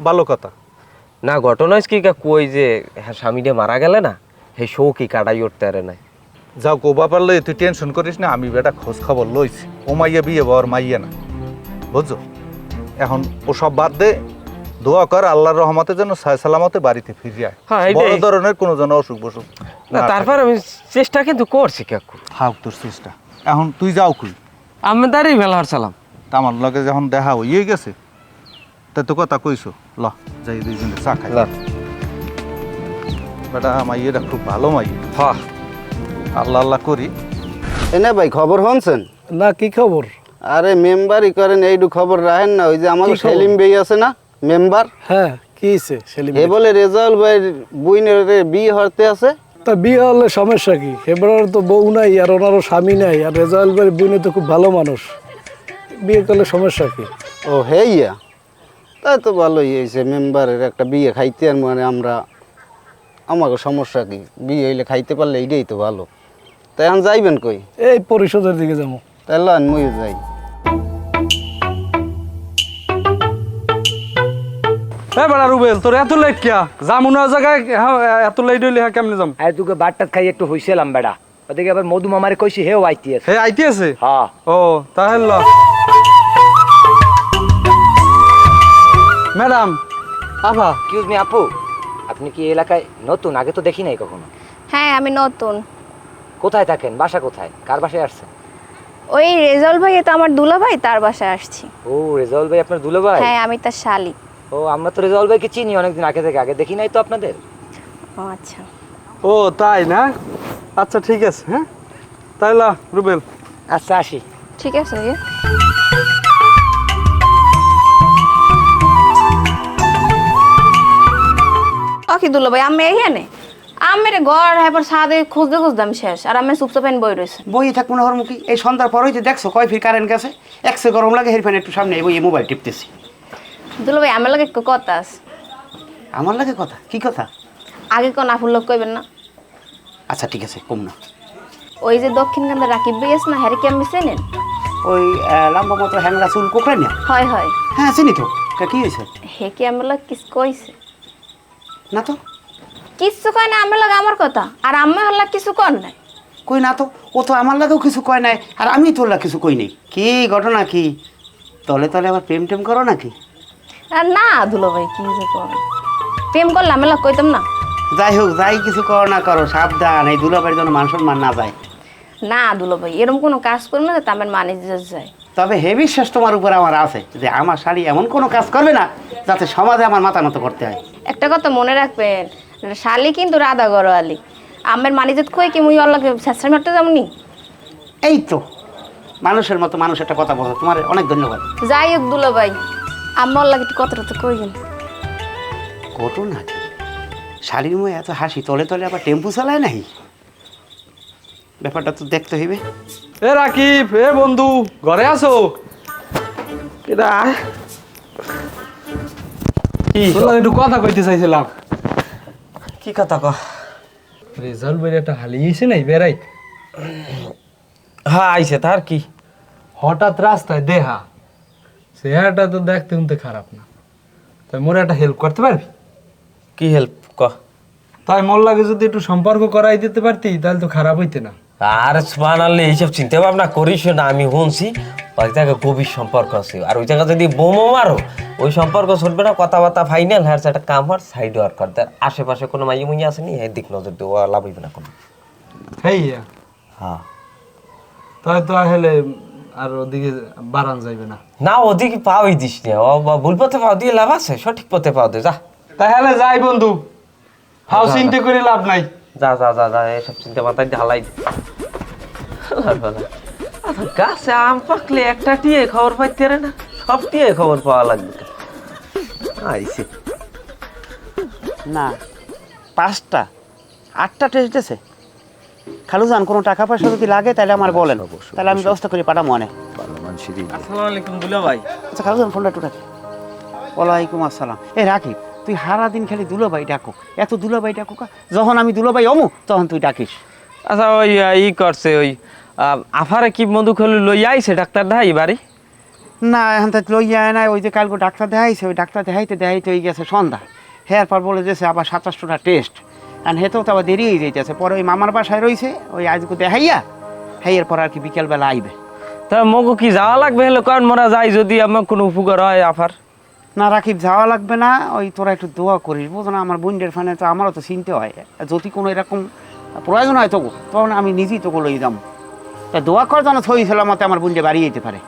ভালো কথা। না ঘটনা কি কাকু, ওই যে হ্যাঁ স্বামীটা মারা গেলে না, হে শোকই কাটাই উঠতে আরে নাই। যাও কো বাপার লই, তুই টেনশন করিস না, আমি বেটা খোঁজ খবর লইছি। ও মাইয়া বিয়ে বর মাইয়া না, বুঝছো? এখন ও সব বাদ দে, দোয়া কর আল্লাহর রহমতে যেন সালামতে বাড়িতে ফিরে যায়। হ্যাঁ, এইটাই। বড় ধরনের কোনো যেন অসুখ বসুখ না তারপর আমি চেষ্টা কিন্তু করছি কাকু। হাউক তোর চেষ্টা। এখন তুই যাও কই? আমি দাঁড়িয়ে মেলা হারছিলাম। তা আমার লগে যখন দেখা হইয়ে গেছে, তা তো কথা কইছো, ল যাই দুইজনে চা খাই। বেটা মাইয়েটা খুব ভালো মাইয়ে, হ্যাঁ আল্লাহ আল্লাহ করি। এনে ভাই খবর শুনছেন? না কি খবর? আরে মেম্বারই করেন, এইটু খবর রাখেন না। ওই যে আমাদের কি খবর? সেলিম ভাই আছে না মেম্বার, হ্যাঁ কি হয়েছে সেলিম? এ বলে রেজাউল ভাইয়ের বুইনের বিয়ে হতে আছে। তা বিয়ে হলে সমস্যা কি? এবার তো বউ নাই আর ওনারও স্বামী নাই, আর রেজাউল ভাইয়ের বোনে তো খুব ভালো মানুষ, বিয়ে করলে সমস্যা কি? ও হেইয়া তাই তো ভালোই হয়েছে মেম্বারের একটা বিয়ে খাইতে আর মানে আমরা আমাকে সমস্যা কি বিয়ে হইলে খাইতে পারলে এইটাই তো ভালো তাই আমি যাইবেন কই এই পরিষদের দিকে যাবো। তাহলে আমি ময়ও যাই এ বেড়া রুবেল, তোর এত লেট কিয়া? যামু না জায়গায়, এত লেট হইলে হ্যাঁ কেমনে যাম? আরে তোকে বাটটাত খাই একটু হইছিলাম বেড়া, ওদিকে আবার মধু মামারে কইছি হেও আইতি আছে। হে আইতে আছে? হ্যাঁ। ও তাহলে ল। ম্যাডাম, আভা। এক্সকিউজ মি আপু, আপনি কি এই এলাকায় নতুন? আগে তো দেখি নাই কখনো। হ্যাঁ আমি নতুন। কোথায় থাকেন? বাসা কোথায়? কার বাসায় আসছেন? ওই রেজাল্ট ভাই তো আমার দুলা ভাই, তার বাসায় আসছি। ও রেজাউল ভাই আপনার দুলো ভাই? হ্যাঁ আমি তার শালি। ও আমরা তো রেজাউল ভাইকে চিনি অনেকদিন আগে থেকে, আগে দেখি নাই তো আপনাদের। ও আচ্ছা। ও তাই না? আচ্ছা ঠিক আছে, হ্যাঁ তাহলে রুবেল। আচ্ছা আসি। ঠিক আছে ভাইয়া। কি দুলা ভাই আমি এখানে আমের ঘর এবার সাদে খুঁজতে খুঁজতে আমি শেষ, আর আমি চুপচাপ বই রয়েছে। বই থাক মনে হওয়ার মুখী এই সন্ধ্যার পর হইতে দেখছো কয় ফির কারেন্ট গেছে, একশো গরম লাগে হেরফান একটু সামনে বই মোবাইল টিপতেছি। দুলা ভাই আমার লাগে একটু কথা আছে। আমার লাগে কথা? কি কথা? আগে কোন আফুল লোক কইবেন না। আচ্ছা ঠিক আছে কম না। ওই যে দক্ষিণকান্দা রাকিব ভাই আছে না, হ্যারে কি আমি চেনেন? ওই লম্বা মতো হ্যাংরা চুল কোকড়াই না? হয় হয়। হ্যাঁ চিনি তো। কি হয়েছে? হে কি আমার লাগে কিছু কইছে? না তো। কিছু কয় না আমার লাগে আমার কথা, আর আমি হল্লা কিছু কর নাই। কই না তো, ও তো আমার লাগেও কিছু কয় নাই, আর আমি তোর লাগে কিছু কই নাই। কি ঘটনা কি? তলে তলে আবার প্রেম টেম করো নাকি? আর না দুলা ভাই কি যে কর, প্রেম করলে আমি লাগে কইতাম না। যাই হোক, যাই কিছু করো না করো, সাবধান, এই দুলাবাড়ির জন্য মান সম্মান না যায়। না দুলা ভাই এরকম কোনো কাজ করবে না যাতে আমার মানে যায়। তবে হে বিশ্বাস তোমার উপর আমার আছে যে আমার শাড়ি এমন কোনো কাজ করবে না যাতে সমাজে আমার মাথা নত করতে হয়। একটা কথা মনে রাখবেন, শালি কিন্তু রাধা গরোয়ালি। আমার মানিজত কই কি মুই আল্লাহকে শেষরা মারতে যামনি। এই তো মানুষের মতো মানুষ একটা কথা বলো, তোমার অনেক ধন্যবাদ। যাই হোক দুলা ভাই আমার আল্লাহকে একটু কথাটা তো কইবেন। ঘটনা কি? শাড়ির মুখে এত হাসি, তলে তলে আবার টেম্পু চালায় নাই? ব্যাপারটা তো দেখতে হইবে। এ রাকিব, এ বন্ধু, ঘরে আছো? কেডা? তোর একটু কথা কইতে চাইছিলাম। কি কথা ক? রেজাল্ট বের একটা হালিয়েছে নাই বেড়াই? হ্যাঁ আইছে, তার কি? হঠাৎ রাস্তায় দেহা, চেহারাটা তো দেখতে শুনতে খারাপ না, তাই মোর একটা হেল্প করতে পারবি? কি হেল্প ক? তাই মোর লাগে যদি একটু সম্পর্ক করাই দিতে পারতি তাহলে তো খারাপ হইতে না। আর বানালে এইসব চিন্তা ভাবনা করিস না, আমি শুনছি ওই জায়গায় গভীর সম্পর্ক আছে, আর ওই জায়গায় যদি বোমো মারো ওই সম্পর্ক চলবে না, কথাবার্তা ফাইনাল। হ্যাঁ একটা কাম আর সাইড ওয়ার্ক করতে, আশেপাশে কোনো মাইয়ে মুইয়ে আসেনি, হ্যাঁ দিক নজর দেওয়া লাভ হইবে না কোনো। হেই হ্যাঁ তাই তো আসলে আর ওদিকে বাড়ান যাইবে না। না ওদিকে পাওয়াই দিস না, ও ভুল পথে পাও দিয়ে লাভ আছে, সঠিক পথে পাও দে যা। তাহলে যাই বন্ধু, ফাও চিন্তা করে লাভ নাই। যা যা যা যা, এসব চিন্তা মাথায় ঢালাই গাছে আম পাকলে একটা টিয়ে খবর পাইতে না, সব টিয়ে খবর পাওয়া লাগবে। আইসে না 5টা 8টা টেস্ট আছে। খালু যান কোনো টাকা পয়সা যদি লাগে তাহলে আমার বলেন, তাহলে আমি ব্যবস্থা করে পাঠাবো মনে। আসসালামু আলাইকুম দুলা ভাই। আচ্ছা খালু যান ফোনটা একটু রাখি। ওয়ালাইকুম আসসালাম। এই রাকিব, তুই সারা দিন খালি দুলাভাই ডাকো, এত দুলাভাই ডাকো কা? যখন আমি দুলাভাই অমু তখন তুই ডাকিস। আচ্ছা ওই ই করছে ওই আফারে কি মধু খলি লই আইছে ডাক্তার দেখাই বাড়ি? না এখন তো লই যায় না, ওই যে কালকে ডাক্তার দেখাইছে, ওই ডাক্তার দেখাইতে হয়ে গেছে সন্ধ্যা। হ্যাঁ পর বলে দিয়েছে আবার 27টা টেস্ট, আর হেতেও তো আবার দেরি হয়ে যাইতেছে। পরে ওই মামার বাসায় রয়েছে, ওই আজকে দেখাইয়া এরপর আর কি বিকেলবেলা আইবে। তা মগু কি যাওয়া লাগবে হলে কারণ মোরা যাই যদি আমার কোনো উপকার হয় আফার? না রাকিব যাওয়া লাগবে না, ওই তোরা একটু দোয়া করিস বুঝো না, আমার বোনদের ফানে তো আমারও তো চিনতে হয়, যদি কোনো এরকম প্রয়োজন হয় তবু তখন আমি নিজেই তোকে লই যাম। তা দোয়া কর যেন সহি সালামতে আমার বোনকে বাড়িয়ে যেতে পারে।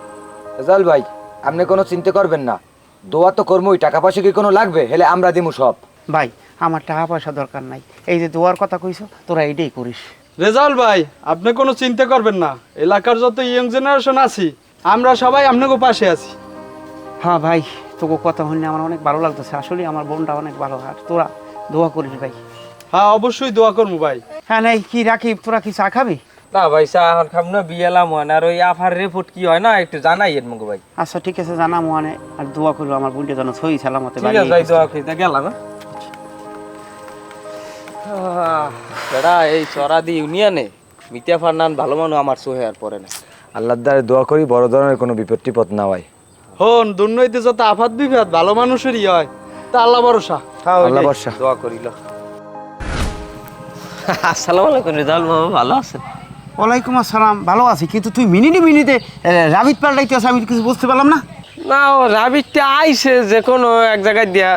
রেজাউল ভাই আপনি কোনো চিন্তা করবেন না, দোয়া তো কর্মই, টাকা পয়সা কি কোনো লাগবে হেলে আমরা দিমু সব। ভাই আমার টাকা পয়সা দরকার নাই, এই যে দোয়ার কথা কইছো তোরা এইটাই করিস। রেজাল্ট ভাই আপনি কোনো চিন্তা করবেন না, এলাকার যত ইয়ং জেনারেশন আছি আমরা সবাই আপনাকে পাশে আছি। হ্যাঁ ভাই তোকে কথা শুনে আমার অনেক ভালো লাগতেছে, আসলে আমার বোনটা অনেক ভালো, আর তোরা দোয়া করিস ভাই। হ্যাঁ অবশ্যই দোয়া করবো ভাই। হ্যাঁ নাই কি রাকিব, তোরা কি চা খাবি? না ভাই চা এখন খাম না বিয়েলাম হয় না, আর ওই আফার রিপোর্ট কি হয় না একটু জানাইয়েন মুখ ভাই। আচ্ছা ঠিক আছে, জানা মনে আর দোয়া করবো আমার বোনটা যেন সহি সালামতে ঠিক আছে ভাই, দোয়া খেতে গেলাম। বেড়া এই চরাদি ইউনিয়নে মিতিয়া ফারনান ভালো মানুষ আমার সোহে আর পরে না। আল্লাহর দ্বারে দোয়া করি বড় ধরনের কোনো বিপদ টিপদ না হয়। হন দুর্নৈতে যত আফাত বিপদ ভালো মানুষেরই হয়, তা আল্লাহ ভরসা। আল্লাহ ভরসা। দোয়া করিল। আসসালামু আলাইকুম রেজাউল মামা, ভালো আছেন? ওয়ালাইকুম আসসালাম, ভালো আছি, কিন্তু তুই মিনিটে রাবিত পাল্টাইতে আছে, আমি কিছু বুঝতে পারলাম না। না ও রাবিরটা আইসে যে কোনো এক জায়গায় দিয়া,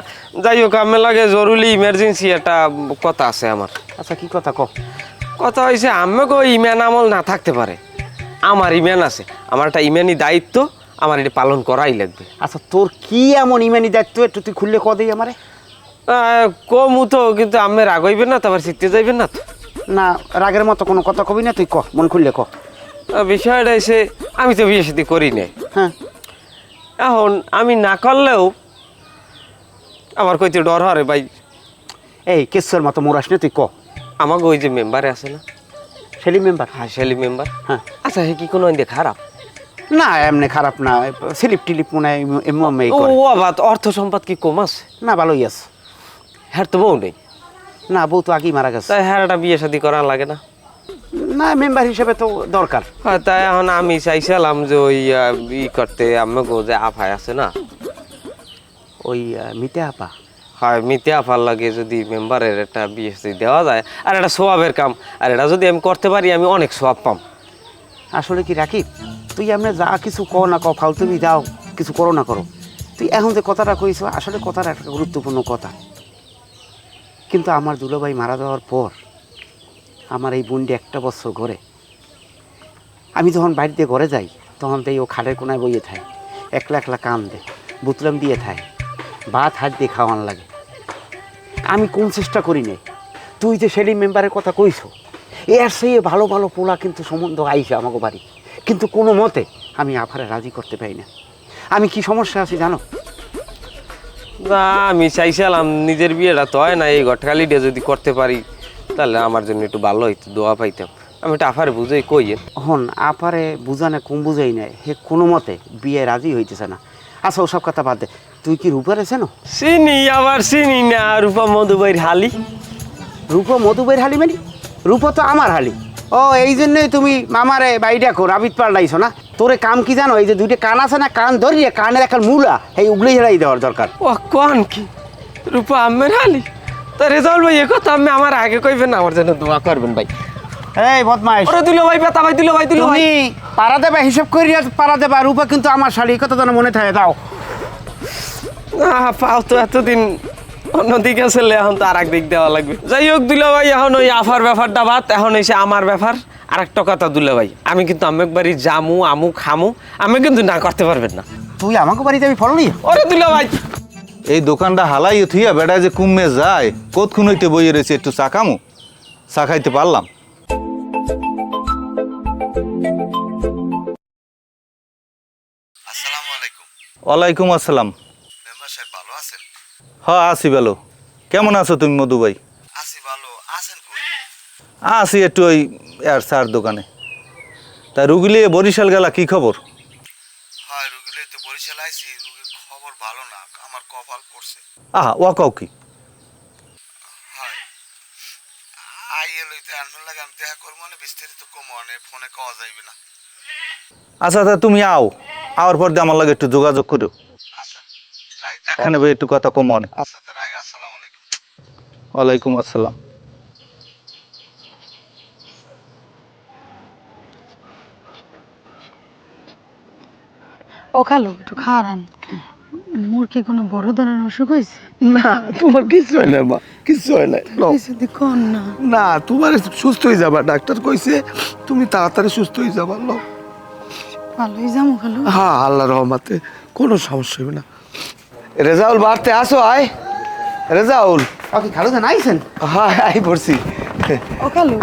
যাই হোক আমি লাগে জরুরি ইমার্জেন্সি একটা কথা আছে আমার। আচ্ছা কি কথা ক? কথা হয়েছে আমাকে ইমান আমল না থাকতে পারে, আমার ইমান আছে, আমার একটা ইমানি দায়িত্ব, আমার এটা পালন করাই লাগবে। আচ্ছা তোর কি এমন ইমানি দায়িত্ব একটু তুই খুললে ক দেই আমারে। কমু তো, কিন্তু আমি রাগ হইবেন না, তারপর শিখতে যাইবেন না তো? না রাগের মতো কোনো কথা কবি না, তুই ক, মন খুললে ক। বিষয়টা এসে আমি তো বিয়ে সাথে করি নাই, হ্যাঁ এখন আমি না করলেও আমার কইতে ডর হরে ভাই। এই কেশ্বর মতো মোরাস না, তুই ক। আমাকে ওই যে মেম্বারে আছে না, সেলিম মেম্বার? হ্যাঁ সেলি মেম্বার। হ্যাঁ আচ্ছা হে কি কোনো খারাপ? না এমনি খারাপ না, স্লিপ টিলিপ মনে হয় এই ও করে। আবার অর্থ সম্পদ কি কম আছে? না ভালোই আছে। হ্যাঁ তো বউ নেই? না বউ তো আগেই মারা গেছে। তাই হ্যাঁ একটা বিয়ে শাদী করা লাগে না? না মেম্বার হিসেবে তো দরকার। হ্যাঁ তাই এখন আমি চাইছিলাম যে ওই ই করতে, আমাকে যে আফায় আছে না, ওই মিতে আপা। হয় মিতে আফার লাগে যদি মেম্বারের একটা বিয়ে শাদী দেওয়া যায়, আর এটা সোয়াবের কাম, আর এটা যদি আমি করতে পারি আমি অনেক সোয়াব পাম। আসলে কি রাকিব, তুই এমনি যা কিছু ক না ক, ফালতুবি যাও কিছু করো না করো, তুই এখন যে কথাটা কইছ আসলে কথাটা একটা গুরুত্বপূর্ণ কথা। কিন্তু আমার দুলাভাই মারা যাওয়ার পর আমার এই বোনটি একটা বছর ঘরে, আমি যখন বাড়িতে ঘরে যাই তখন তাই ও খাটের কোনায় বইয়ে থাকে, একলা একলা কান দে, বুতলাম দিয়ে থাকে, ভাত হাত দিয়ে খাওয়ান লাগে। আমি কোন চেষ্টা করি নে, তুই যে সেলিম মেম্বারের কথা কইছ, এর সেই ভালো ভালো পোলা কিন্তু সম্বন্ধ আইসে আমাকে বাড়ি, কিন্তু কোনো মতে আমি আফারে রাজি করতে পারি না। আমি কি সমস্যা আছি জানো? না আমি চাইছিলাম নিজের বিয়েটা তো হয় না, এই ঘটকালিটা যদি করতে পারি তাহলে আমার জন্য একটু ভালো হইতো, দোয়া পাইতাম। আমি এটা আফারে বুঝাই কইয়েন। হন আপারে বুঝানে কম বুঝাই নাই, হে কোনো মতে বিয়ে রাজি হইতেছে না। আচ্ছা ওসব কথা বাদ দে, তুই কি রূপার আছে না? চিনি আবার চিনি না, রূপা মধুবাইর হালি। রূপা মধুবাইর হালি মানে? রূপা তো আমার হালি। ও এই জন্যই তুমি মামারে বাইডা কো রাবিত পাল্টাইছো না? তোরে কাম কি জানো, এই যে দুইটা কান আছে না, কান ধরিয়ে কানের একটা মূলা এই উগলি হেরাই দেওয়ার দরকার। ও কোন কি রূপা আমের হালি? তা রেজাউল ভাই এ কথা আমি আমার আগে কইবেন, আমার জন্য দোয়া করবেন ভাই। এই বদমাইশ, ওরে দিল ভাই, বেতা ভাই, দিল ভাই, দিল ভাই। তুমি পাড়া দেবা, হিসাব করিয়া পাড়া দেবা। রূপা কিন্তু আমার শালি, এই কথা যেন মনে থাকে। দাও না পাও তো এতদিন অন্যদিকে ছেলে, এখন তো আর এক দিক দেওয়া লাগবে। যাই হোক দিল ভাই, এখন ওই আফার ব্যাপারটা বাদ, এখন এসে আমার ব্যাপার। আর একটা কথা দুলে ভাই, আমি কিন্তু আমেক বাড়ি জামু আমু খামু, আমি কিন্তু না করতে পারবেন না। তুই আমাকে বাড়িতে আমি ফল নিয়ে ওরে দিল ভাই, এই দোকানটা হালাই থুইয়া বেড়া যে কুমে যায়, কতক্ষণ হইতে বইয়ে রয়েছে, একটু চা খামু, চা খাইতে পারলাম। আসসালামু আলাইকুম। ওয়ালাইকুম আসসালাম। মেম্বার সাহেব ভালো আছেন? হ্যাঁ আছি ভালো। কেমন আছো তুমি মধু ভাই? আছি ভালো। আছেন কই? আছি একটু ওই আর চার দোকানে। তা রুগিলে বরিশাল গেলা, কি খবর? হয় রুগীলে তো বরিশাল আইছি, রুগীর খবর ভালো না, আমার কপাল পড়ছে। আহা ওয়াকাও কি? হয় আইয়ে লইতে আনবার লাগে, আমি দেখা করবো মানে বিস্তারিত কম মানে ফোনে কওয়া যাইবে না। আচ্ছা আচ্ছা তুমি আও, আওয়ার পর দিয়ে আমার লাগে একটু যোগাযোগ করো। এখানে ভাই একটু কথা কম অনেক। আচ্ছা আসসালামু আলাইকুম। ওয়ালাইকুম আসসালাম। ও খালো একটু খাওয়ান, মোর কি কোনো বড় ধরনের অসুখ হয়েছে? না তোমার কিছু হয় না মা, কিছু হয় না। কিছু দেখুন না। না তোমার সুস্থ হয়ে যাবা, ডাক্তার কইছে তুমি তাড়াতাড়ি সুস্থ হয়ে যাবা। ভালোই যাবো খালো। হ্যাঁ আল্লাহ রহমতে কোনো সমস্যা হবে না। রেজাউল বাড়তে আসো, আয় রেজাউল। আপনি খালু দেন আইছেন? হ্যাঁ আই পড়ছি। ও খালো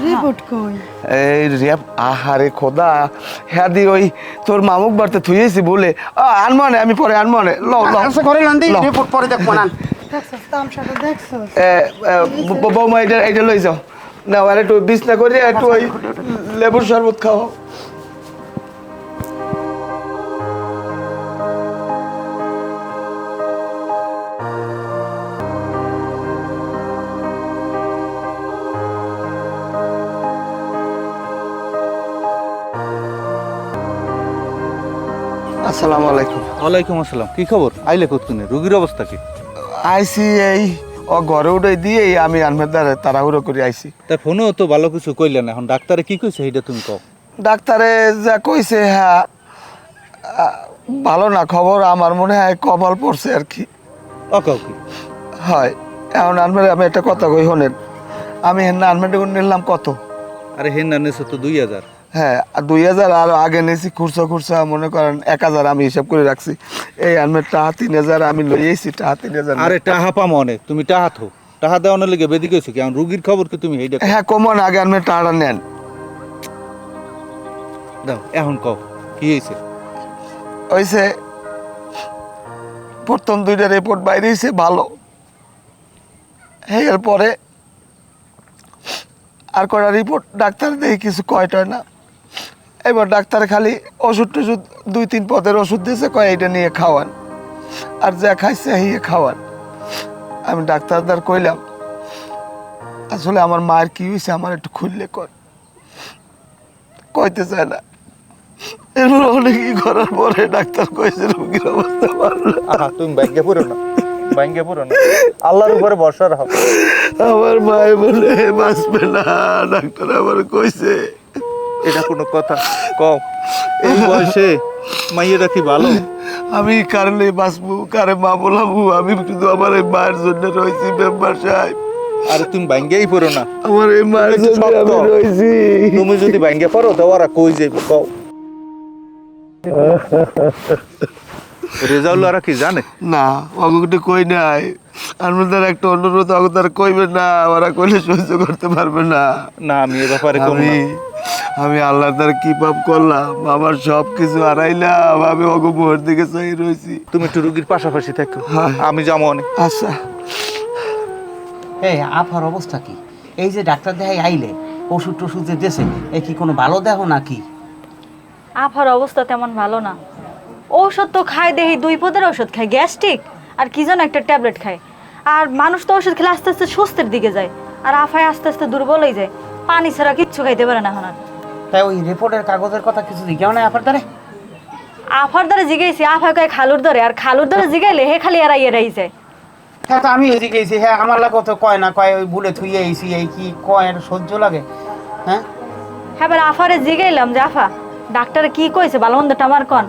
রিপোর্ট কই? এই রিয়াপ আহারে খোদা, হ্যাঁ দি ওই তোর মামুক বাড়তে থুয়েছি বলে আনমনে, আমি পরে আনমনে ল ল। আচ্ছা করে লান দিই, রিপোর্ট পরে দেখবো না। দেখছস তামসাটা দেখছস? বৌমা এটা লই যাও, না আর একটু বিছনা করে একটু ওই লেবুর শরবত খাও। আসসালামু আলাইকুম। ওয়ালাইকুম আসসালাম। কি খবর? আইলে কতক্ষণে? রোগীর অবস্থা কি? আইসি এই ও ঘরে উঠে দিয়ে আমি আনমের দ্বারা তাড়াহুড়ো করে আইসি। তা ফোনও তো ভালো কিছু কইলেন, এখন ডাক্তারে কি কইছে সেইটা তুমি কও। ডাক্তারে যা কইছে হ্যাঁ ভালো না খবর, আমার মনে হয় কপাল পড়ছে আর কি। ও কাউ কি? হয় এখন আনমের আমি একটা কথা কই শোনেন, আমি হেন আনমের নিলাম কত? আরে হেন না নেছো তো 2000। হ্যাঁ 2000 আর আগে নিয়েছি খুরসা মনে করেন 1000 আমি হিসাব করে রাখছি। এই আনমের টাকা 3000 আমি লইয়েছি, টাকা 3000। আরে টাহা পাম অনেক, তুমি টাহা থো, টাহা দেওয়ানোর লেগে বেদি কইছো কি? এখন রুগীর খবর কি তুমি এইটা হ্যাঁ কমন আগে আনমের টাকাটা নেন। দাও এখন কও কি হয়েছে? হয়েছে প্রথম 2টা রিপোর্ট বাইরে হয়েছে ভালো, এরপরে আর কটা রিপোর্ট ডাক্তার দেখি কিছু কয়টা না। এবার ডাক্তার খালি ওষুধ টষুধ 2-3 পদের ওষুধ দিয়েছে, কয় এইটা নিয়ে খাওয়ান, আর যা খাইছে হিয়ে খাওয়ান। আমি ডাক্তারদার কইলাম আসলে আমার মায়ের কি হয়েছে আমার একটু খুললে কইতে চায় না। এরপর অনেকই করার পরে ডাক্তার কইছে রোগীর অবস্থা ভালো না। তুমি ব্যাংকে পড়ো না, ব্যাংকে পড়ো না, আল্লাহর উপরে ভরসা রাখো। আমার মায়ে বলে বাঁচবে না, ডাক্তার আবার কইছে। এটা কোনো কথা কও? এই বয়সে মাইয়েরা কি ভালো? আমি কারণে বাঁচবো, কারে মা বলাবো? আমি শুধু আমার এই মায়ের জন্য রয়েছি মেম্বার সাহেব। আরে তুমি ব্যাংকেই পড়ো না, আমার এই মায়ের জন্য আমি রয়েছি। তুমি যদি ব্যাংকে পড়ো তো ওরা কই যাইব কও? রেজাউল ওরা কি জানে? না অগুটা কই নাই। আমাদের একটা অনুরোধ, অগতার কইবে না, ওরা কইলে সহ্য করতে পারবে না। না আমি এ ব্যাপারে কম না। আমি আল্লাহর দ্বারা কি পাপ করলাম, আমার সব কিছু হারাইলাম, আমি অগমোহর দিকে চাই রয়েছি। তুমি একটু রুগীর পাশাপাশি থাকো, আমি যাবো অনেক। আচ্ছা এই আফার অবস্থা কি? এই যে ডাক্তার দেখাই আইলে ওষুধ টষুধ যে দেশে, এ কি কোনো ভালো দেখো নাকি? আফার অবস্থা তেমন ভালো না। ঔষধ তো খায় দেখি 2 পদের ওষুধ খায়, গ্যাস্ট্রিক আর কি যেন একটা ট্যাবলেট খায়। আর মানুষ তো ওষুধ খেলে আস্তে আস্তে সুস্থের দিকে যায়, আর আফায় আস্তে আস্তে দুর্বল হয়ে যায়, পানি ছাড়া কিচ্ছু খাইতে পারে না এখন আর। তাই ওই রিপোর্টের কাগজের কথা কিছু জিজ্ঞাও না আফার দ্বারে? আফার দ্বারা জিগাইছি, আফা কয় খালুর ধরে, আর খালুর ধরে জিগাইলে হে খালি এরাই যায়। হ্যাঁ তো আমি এদিকে গেছি, হ্যাঁ আমার লাগে তো কয় না, কয় ওই ভুলে থুইয়ে আইছি, এই কি কয় আর সহ্য লাগে? হ্যাঁ এবার আফারে জিগাইলাম যে আফা ডাক্তারে কি কইছে ভালো মন্দটা আমার কন।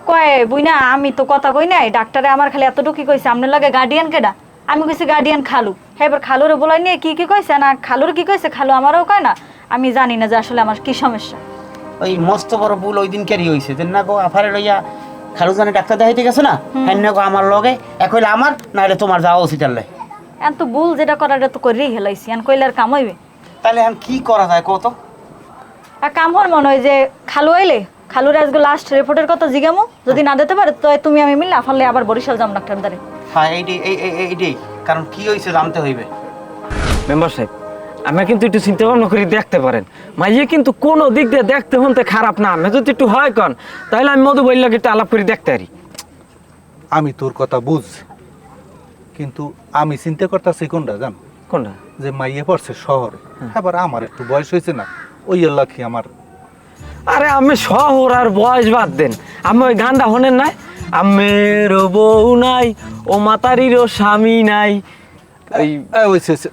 কয় বুইনা আমি তো কথা কই নাই, ডাক্তারে আমার খালি এতটুকু কইছে আপনার লাগে গার্ডিয়ান কেডা? আমি কইছি গার্ডিয়ান খালু। হ্যাঁ এবার খালুরে বলাই নিয়ে কি কইছে না, খালুর কি কইছে খালু আমারও কয় না। আমি জানি না যে আসলে আমার কি সমস্যা। ওই মস্ত বড় ভুল ওই দিন কেরি হয়েছে, যে না গো আফারে লইয়া খালুজানে ডাক্তার দেখাইতে গেছে না, হ্যাঁ গো আমার লগে এক হইলে আমার, না হলে তোমার যাওয়া উচিত। আনলে এখন তো ভুল যেটা করার এটা তো করেই হেলাইছি, এখন কইলে আর কাম হইবে? তাহলে এখন কি করা যায় কত? আর কাম হওয়ার মনে হয় যে খালু আইলে খালুর আজকে লাস্ট রিপোর্টের কথা জিগামো, যদি না দিতে পারে তো তুমি আমি মিললে আফারলে আবার বরিশাল যাম ডাক্তার দ্বারে। হ্যাঁ এইটাই কারণ কি হয়েছে জানতে হইবে। মেম্বার সাহেব আমি কিন্তু একটু চিন্তা ভাবনা করে দেখতে পারেন, মাইয়ে কিন্তু কোনো দিক দিয়ে দেখতে হতে খারাপ না। আমি যদি একটু হয় কন তাহলে আমি মধু বইলাকে একটু আলাপ করে দেখতে পারি। আমি তোর কথা বুঝছি, কিন্তু আমি চিন্তা করতেছি কোনটা জান? কোনটা? যে মাইয়ে পড়ছে শহরে, এবার আমার একটু বয়স হয়েছে না, ওই আল্লাহ কি আমার। আরে আমি শহর আর বয়স বাদ দেন, আমি ওই গানটা শোনেন নাই, আমেরও বউ নাই ও মাতারিরও স্বামী নাই, এই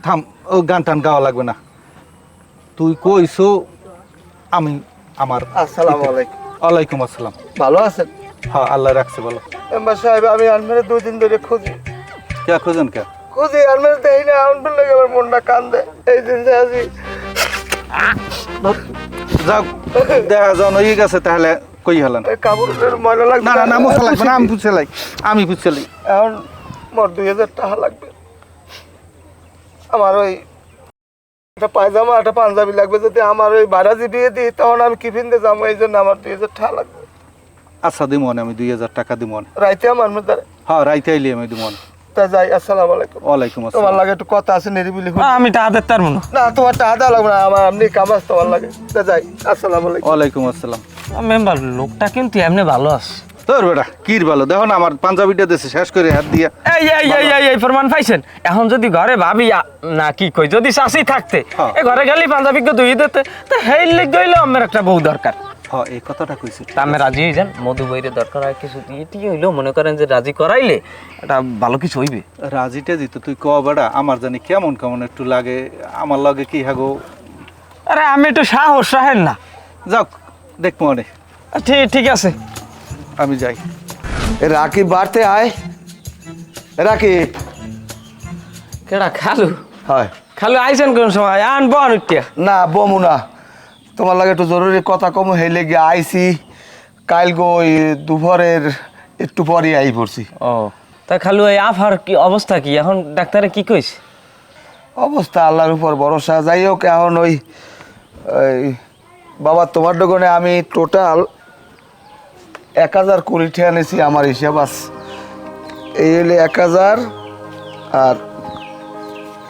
থাম, ও গান টান গাওয়া লাগবে না। তুই কইছো আমি আমার। আসসালামু আলাইকুম। ওয়ালাইকুম আসসালাম। ভালো আছেন? হ্যাঁ আল্লাহ রাখছে বলো। মেম্বার সাহেব আমি আনমেরে 2 দিন ধরে খুঁজি কে খোঁজেন কে? আনমেরে দেখি না, আনমের লাগে আমার মনটা কান্দে। এই দিন যে আছি যাও দেখা যাও হয়ে গেছে, তাহলে কই হলেন? কাপড়ের ময়লা লাগবে। না না না মশা লাগবে না, আমি পুছে লাই, আমি পুছে লাই। এখন মোট 2000 টাকা লাগবে। আমার ওই একটা পায়জামা একটা পাঞ্জাবি লাগবে, যদি আমার ওই বারাজি বিয়ে দিই তখন আমি কি পিনতে যাবো, এই জন্য আমার 2000 টাকা লাগবে। আচ্ছা দিব আমি 2000 টাকা দিব। রাইতে আমার মধ্যে হ্যাঁ রাইতে আইলি আমি দিব। তা যাই, আসসালামু আলাইকুম। ওয়ালাইকুম তোমার আসসালাম। লাগে একটু কথা আছে নিরিবিলি। আমি টাকা দিতে পারবো না। না তোমার টাকা দেওয়া লাগবে না, আমার এমনি কাম আছে তোমার লাগে। তা যাই, আসসালামু আলাইকুম। ওয়ালাইকুম আসসালাম। মেম্বার লোকটা কিন্তু এমনি ভালো আছে। তোর বেটা কির ভালো, দেখো না আমার পাঞ্জাবিটা দেশে শেষ করে হাত দিয়া। এই প্রমাণ পাইছেন? এখন যদি ঘরে ভাবি না কি কই, যদি চাষি থাকতে হ্যাঁ। এ ঘরে গেলি পাঞ্জাবিকে ধুই দিতে, তো হেই লেগ গইলে আমার একটা বউ দরকার। হ্যাঁ এই কথাটা কইছি। তা আমি রাজি হয়ে যান, মধু বইরে দরকার হয় কিছু দিয়ে টিয়ে হইলেও মনে করেন যে রাজি করাইলে এটা ভালো কিছু হইবে। রাজিটা দিত তুই ক বেটা, আমার জানি কেমন কেমন একটু লাগে, আমার লাগে কি হাগো। আরে আমি একটু সাহস রাখেন না। যাক দেখবো অনেক, ঠিক আছে, আমি যাই। এ রাকিব বাড়তে আয়। রাকিব। কেডা খালু? হয়। খালু আইছেন কোন সময়? আন বন উঠিয়া। না বমু না, তোমার লাগে একটু জরুরি কথা কম হইলে গিয়ে আইসি। কাল গো ওই দুপুরের একটু পরে আই পড়ছি। ও তা খালু এই আফার কি অবস্থা, কি এখন ডাক্তারে কি কইছে? অবস্থা আল্লাহর উপর ভরসা। যাই হোক, এখন ওই বাবা তোমার দোকানে আমি টোটাল 1000 কোটি টাকা নিয়েছি, আমার হিসাব আছে। এই হলে 1000 আর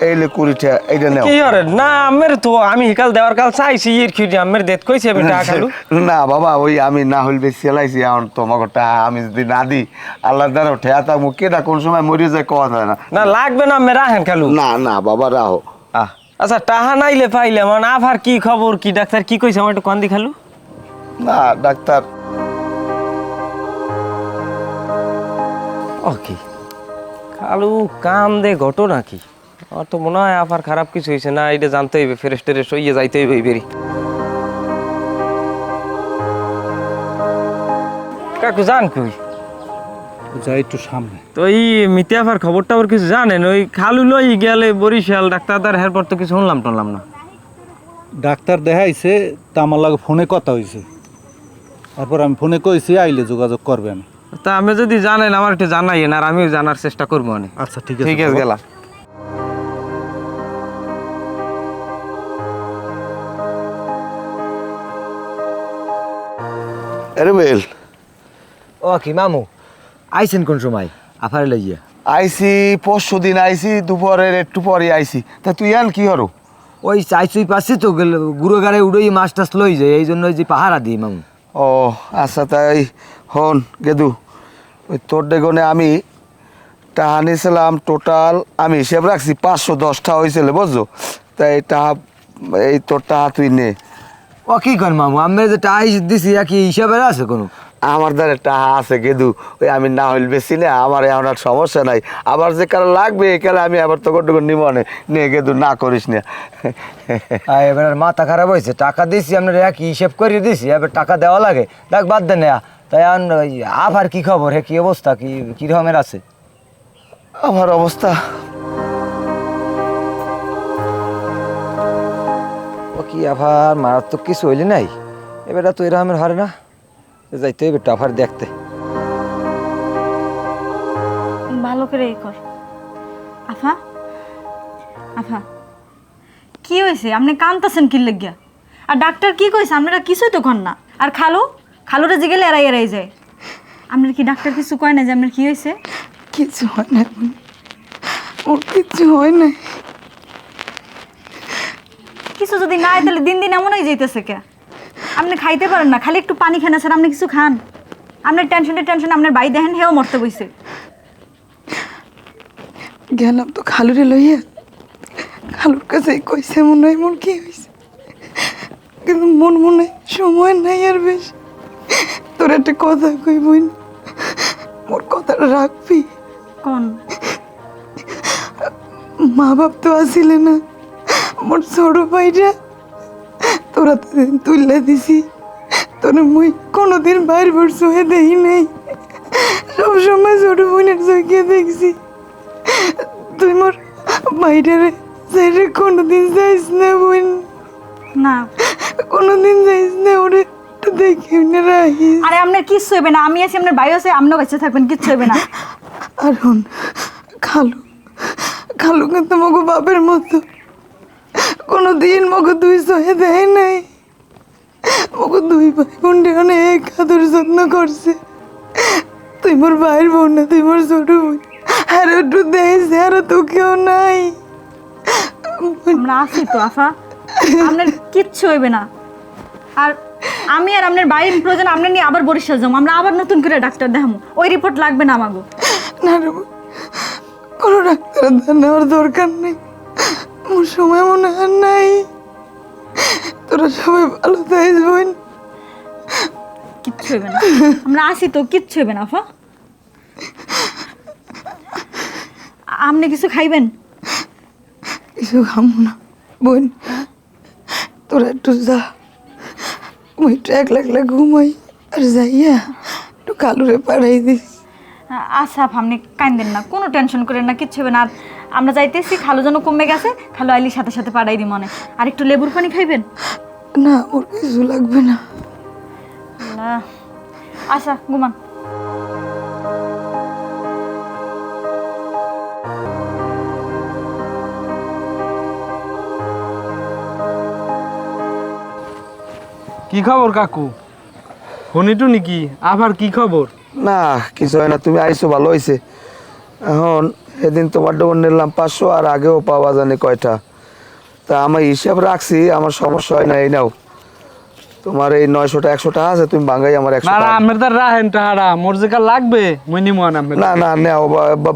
এই হলে 20 টাকা, এইটা নেও। কি করে না আমের তো আমি কাল দেওয়ার কাল চাইছি ইর খিড়ি আমের দেত কইছি আমি টাকা খালু। না বাবা, ওই আমি না হইলে বেশি চালাইছি। এখন তোমাকে টাকা আমি যদি না দিই, আল্লাহ দ্বারা ঠেয়া থাকবো, কেটা কোন সময় মরিয়ে যায় কথা হয় না। না লাগবে না, আমি রাখেন খালু। না না বাবা, রাহো। আচ্ছা টাহা নাইলে পাইলে মানে আফার কি খবর, কি ডাক্তার কি কইছে আমার একটু কান্দি খালু। না ডাক্তার ওকে খালু কাম দে ঘটনা কি? আমার তো মনে হয় আফার খারাপ কিছু হয়েছে না, এটা জানতে হইবে, ফ্রেশ টেরেশ হইয়ে যাইতে হইবে বেরি। কাকু জান কই? যাই একটু সামনে। তো এই মিতে আফার খবর টবর কিছু জানেন? ওই খালু লই গেলে বরিশাল ডাক্তার দার হেরপর তো কিছু শুনলাম টনলাম না। ডাক্তার দেখাইছে, তা আমার লাগে ফোনে কথা হয়েছে, তারপর আমি ফোনে কইছি আইলে যোগাযোগ করবেন। তা আমি যদি জানেন আমার একটু জানাইয়েন, আর আমিও জানার চেষ্টা করবো অনেক। আচ্ছা ঠিক আছে। ঠিক আছে গেলাম। আরে বেল, ও কি মামু আইছেন কোন সময় আফারে লইয়া? আইসি পরশু দিন আইসি, দুপুরের একটু পরে আইসি। তা তুই আন কি হরো? ওই চাইছুই পাচ্ছি তো গুঁড়ো গাড়ে উড়োই মাছ টাছ লই যায়, এই জন্য ওই যে পাহারা দিই মামু। ও আচ্ছা, তাই হন গেদু, ওই তোর ডেগনে আমি টাহা নিয়েছিলাম টোটাল, আমি হিসেব রাখছি 510টা হয়েছিল, বুঝছো? তাই টাহা, এই তোর টাহা তুই নে। ও কি কর মামু, আমি যে টাই দিছি কি হিসাবে আছে কোনো? আমার দ্বারা টাহা আছে গেদু, ওই আমি না হইল বেশি না, আমার এখন আর সমস্যা নাই। আবার যে কারো লাগবে একালে আমি আবার তোর ডেগন নিব নে গেদু, না করিস না। এবার আর মাথা খারাপ হয়েছে, টাকা দিছি আপনার কি হিসেব করে দিছি, এবার টাকা দেওয়া লাগে, দেখ বাদ দেন। তাই আফার কি খবর, হে কি অবস্থা, কি কি রকমের আছে? আমার অবস্থা ও কি আফার মারাত্মক কিছু হইলে নাই, এবার তো এরকমের হারে না, যাইতে হইবে আফার দেখতে। ভালো করে এই কর। আফা আফা কি হয়েছে? আপনি কানতেছেন কি লাগিয়া? আর ডাক্তার কি কইছে? আপনারা কিছুই তো কন না। আর খালুরা যে গেলে এড়াই এড়াই যায়। আপনার কি ডাক্তার কিছু কয় না যে আপনার কি হয়েছে? কিছু হয় না, ওর কিছু হয় না। কিছু যদি না হয় তাহলে দিন দিন এমন হয়ে যাইতেছে কে? আপনি খাইতে পারেন না, খালি একটু পানি খান, স্যার আপনি কিছু খান। আপনার টেনশন আপনার ভাই দেখেন হেও মরতে বইছে। গেলাম তো খালুরে লইয়া, খালুর কাছে কইছে মনে হয় মোর কি হয়েছে, কিন্তু মনে সময় নাই আর বেশ। তোর একটা কথা কই বোন, মোর কথাটা রাখবি? কোন? মা বাপ তো আসিলে না, মোর ছোট ভাইটা তোরা তো তুললে দিছি, তোর মুই কোনোদিন বাইর বর্ষ হয়ে দেখি নাই, সবসময় ছোট বোনের চোখে দেখছি। তুই মোর ভাইটারে সাইডে কোনোদিন যাইস না বোন, না কোনোদিন যাইস না, ওরে একটু দেখি না রাখিস। আরে আপনার কিচ্ছু হইবে না, আমি আছি, আপনার ভাই আছে, আপনিও বেঁচে থাকবেন, কিচ্ছু হইবে না। আর হন খালু কিন্তু মগো বাপের মতো, কোনোদিন মগো দুই সহে দেয় নাই। মগো দুই ভাই বোনটা অনেক আদর যত্ন করছে। তুই মোর ভাইয়ের বোন না, তুই মোর ছোট বোন, আর একটু দেখছে আর তো কেউ নাই। আমরা আছি তো আফা, আপনার কিচ্ছু হইবে না। আর আমি আর আপনার বাইরের প্রয়োজন আপনার নিয়ে আবার বরিশাল যাবো, আমরা আবার নতুন করে ডাক্তার দেখাবো, ওই রিপোর্ট লাগবে না আমাগো। না রে বোন, কোনো ডাক্তারের নেওয়ার দরকার নেই, আমার সময় মনে হয় নাই। তোরা সবাই ভালো থাকিস বোন। কিচ্ছু হইবে না, আমরা আছি তো, কিচ্ছু হইবে না আফা। আপনি কিছু খাইবেন? কিছু খামো না বোন, তোরা একটু যা, আমি একটু একলা একলা ঘুমাই, আর যাইয়া একটু কালুরে পাঠাই দিস। আচ্ছা আপা, আপনি কাঁদেন না, কোনো টেনশন করেন না, কিচ্ছু হবে না। আর আমরা যাইতেছি, খালু যেন কমে গেছে, খালু আইলির সাথে সাথে পাঠাই দিই মনে। আর একটু লেবুর পানি খাইবেন? না, ওর কিছু লাগবে না। আচ্ছা ঘুমান। কি খবর কাকু? শুনিটু নাকি আবার কি খবর? না কিছু হয় না, তুমি আইসো ভালো হয়েছে। এখন এদিন তোমার ডবল নিলাম 500, আর আগেও পাওয়া জানি কয়টা, তা আমি হিসাব রাখছি, আমার সমস্যা হয় না। এই নাও তোমার এই 900টা 100টা আছে, তুমি ভাঙাই আমার 100 না টাকা। আমের তার রাহেন টাহারা মোর যেটা লাগবে মুই নিমুয়ান আমের। না না নাও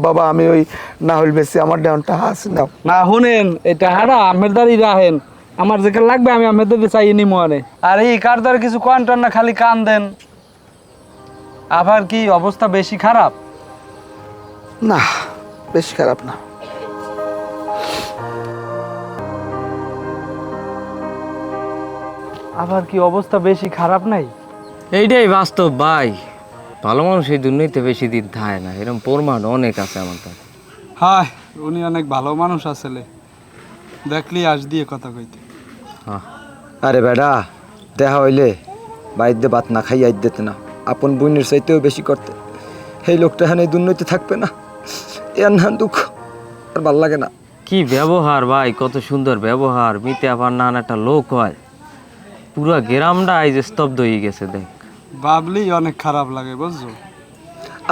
বাবা, আমি ওই না হইল বেশি আমার ডাউনটা আছে, নাও। না শুনেন, এটা হারা আমের দাঁড়ি রাহেন, আমার যেটা লাগবে আমি আমের দাঁড়ি চাই নিমুয়ানে। আর এই কার দ্বারা কিছু কোয়ান্টার না, খালি কান দেন। আবার কি অবস্থা বেশি খারাপ? না বেশ খারাপ না। আবার কি অবস্থা বেশি খারাপ নাই? এইটাই বাস্তব ভাই, ভালো মানুষ এই দুর্নীতিতে বেশি দিন থাকে না, এরকম প্রমাণ অনেক আছে আমার কাছে। হায়, উনি অনেক ভালো মানুষ আসলে, দেখলি আজ দিয়ে কথা কইতে। আরে বেটা, দেখা হইলে বাইরে ভাত না খাই আইত দিতে না, আপন বোনের চাইতেও বেশি করতে। সেই লোকটা এখানে দুর্নীতি থাকবে না, এর না দুঃখ আর ভাল লাগে না। কি ব্যবহার ভাই, কত সুন্দর ব্যবহার। মিতে আবার নান একটা লোক হয়, পুরো গ্রামটা এই যে স্তব্ধ হয়ে গেছে। দেখ ভাবলি অনেক খারাপ লাগে, বুঝছো?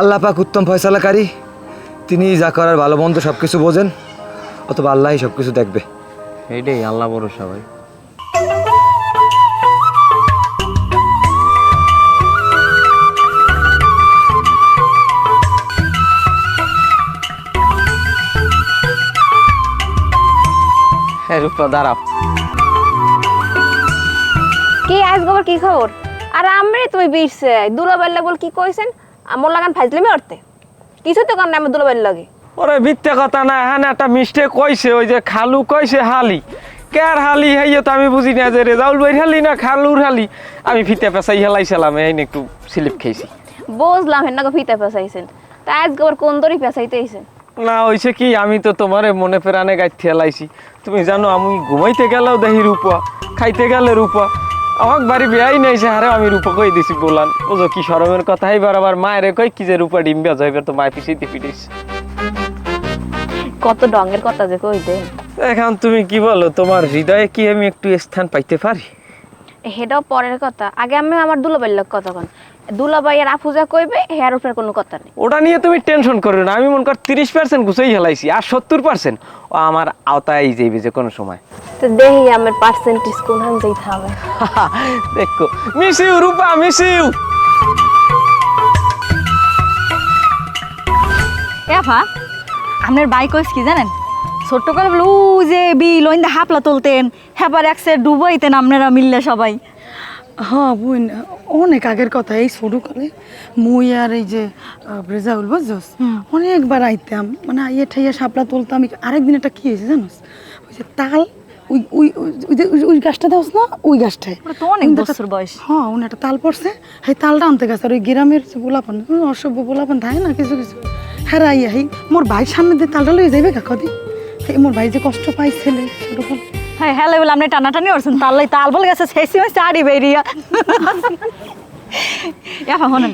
আল্লাহ পাক উত্তম ফয়সালাকারী, তিনি যা করার ভালো মন্দ সব কিছু বোঝেন, অথবা আল্লাহই সব কিছু দেখবে। এইটাই আল্লাহ ভরসা ভাই। হ্যাঁ রূপা দাঁড়াও। কি আজ খবর, কি খবর? আর আমরে তুমি বিরছে দুলাবাইল বল কি কইছেন? আমর লাগান ফাজলিমি করতে কিছু তো কারণে আমি দুলাবাইল লাগে। ওরে মিথ্যে কথা না, হ্যাঁ একটা মিস্টেক কইছে, ওই যে খালু কইছে হালি, কেয়ার হালি হাইয়ে তো আমি বুঝি না যে রেজাউল ভাইয়ের হালি না খালুর হালি। আমি ফিতে পেঁচাই হেলাইছিলাম, এই একটু স্লিপ খেয়েছি। বুঝলাম হেন না ফিতা পেঁচাইছেন, তা আজ খবর কোন দড়ি পেঁচাইতে আইছেন? না হয়েছে কি, আমি তো তোমারে মনে প্রাণে গাইতে হেলাইছি। তুমি জানো আমি ঘুমাইতে গেলেও দেখি রূপা, খাইতে গেলে রূপা, আমার বাড়ি বেয়াই নাইছে, হারে আমি রূপা কই দিছি বলান। বুঝো কি শরমের কথা, এইবার আবার মায়ের কই কি যে রূপা ডিম্বা যাইবার, তো মায়ের পিছিয়ে ফিরেছি। কত ডঙ্গের কথা যে কই দেন। এখন তুমি কি বলো, তোমার হৃদয়ে কি আমি একটু স্থান পাইতে পারি? হেটাও পরের কথা, আগে আমি আমার দুলাবাইল কথা কন। দুলাবাই আর আফুজা কইবে, হেয়ার উপরে কোনো কথা নেই। ওটা নিয়ে তুমি টেনশন করো না, আমি মনে কর 30% গুছাই হেলাইছি, আর 70% ও আমার আওতায় যাইবে যে কোনো সময়। তো দেখি আমার পার্সেন্টেজ কোনখান যাইতে হবে। দেখো miss you Rupa, miss you. এফা, আপনার বাইক কইস কি জানেন? ছোট্টকালে বলে ও যে বিল ওইন্দা হাপলা তুলতেন, হেবার একসে ডুবাইতেন আপনারা মিললে সবাই। হ্যাঁ বোন, অনেক আগের কথা। এই ছোটকালে মুই আর এই যে রেজাউল বুঝছস, অনেকবার আইতাম, মানে আইয়ে ঠাইয়া শাপলা তুলতাম। আরেকদিন একটা কি হয়েছে জানোস, ওই যে তাল, ওই ওই ওই যে ওই গাছটা দেওস না, ওই গাছটায় ওটা তো অনেক বছর বয়স। হ্যাঁ, উনি একটা তাল পড়ছে, সেই তালটা আনতে গেছে। আর ওই গ্রামের যে পোলাপান, অসভ্য পোলাপান থাকে না কিছু কিছু, হ্যাঁ আইয়া হেই মোর ভাই সামনে দিয়ে তালটা লয়ে যাইবে কাকদি। এই মোর ভাই যে কষ্ট পাই ছেলে ছোটকাল। হ্যাঁ হ্যাঁ বলে আপনি টানাটানি করছেন, তাল্লাই তাল বলে গেছে শেষি মাসে আড়ি বেরিয়া। এখন শোনেন,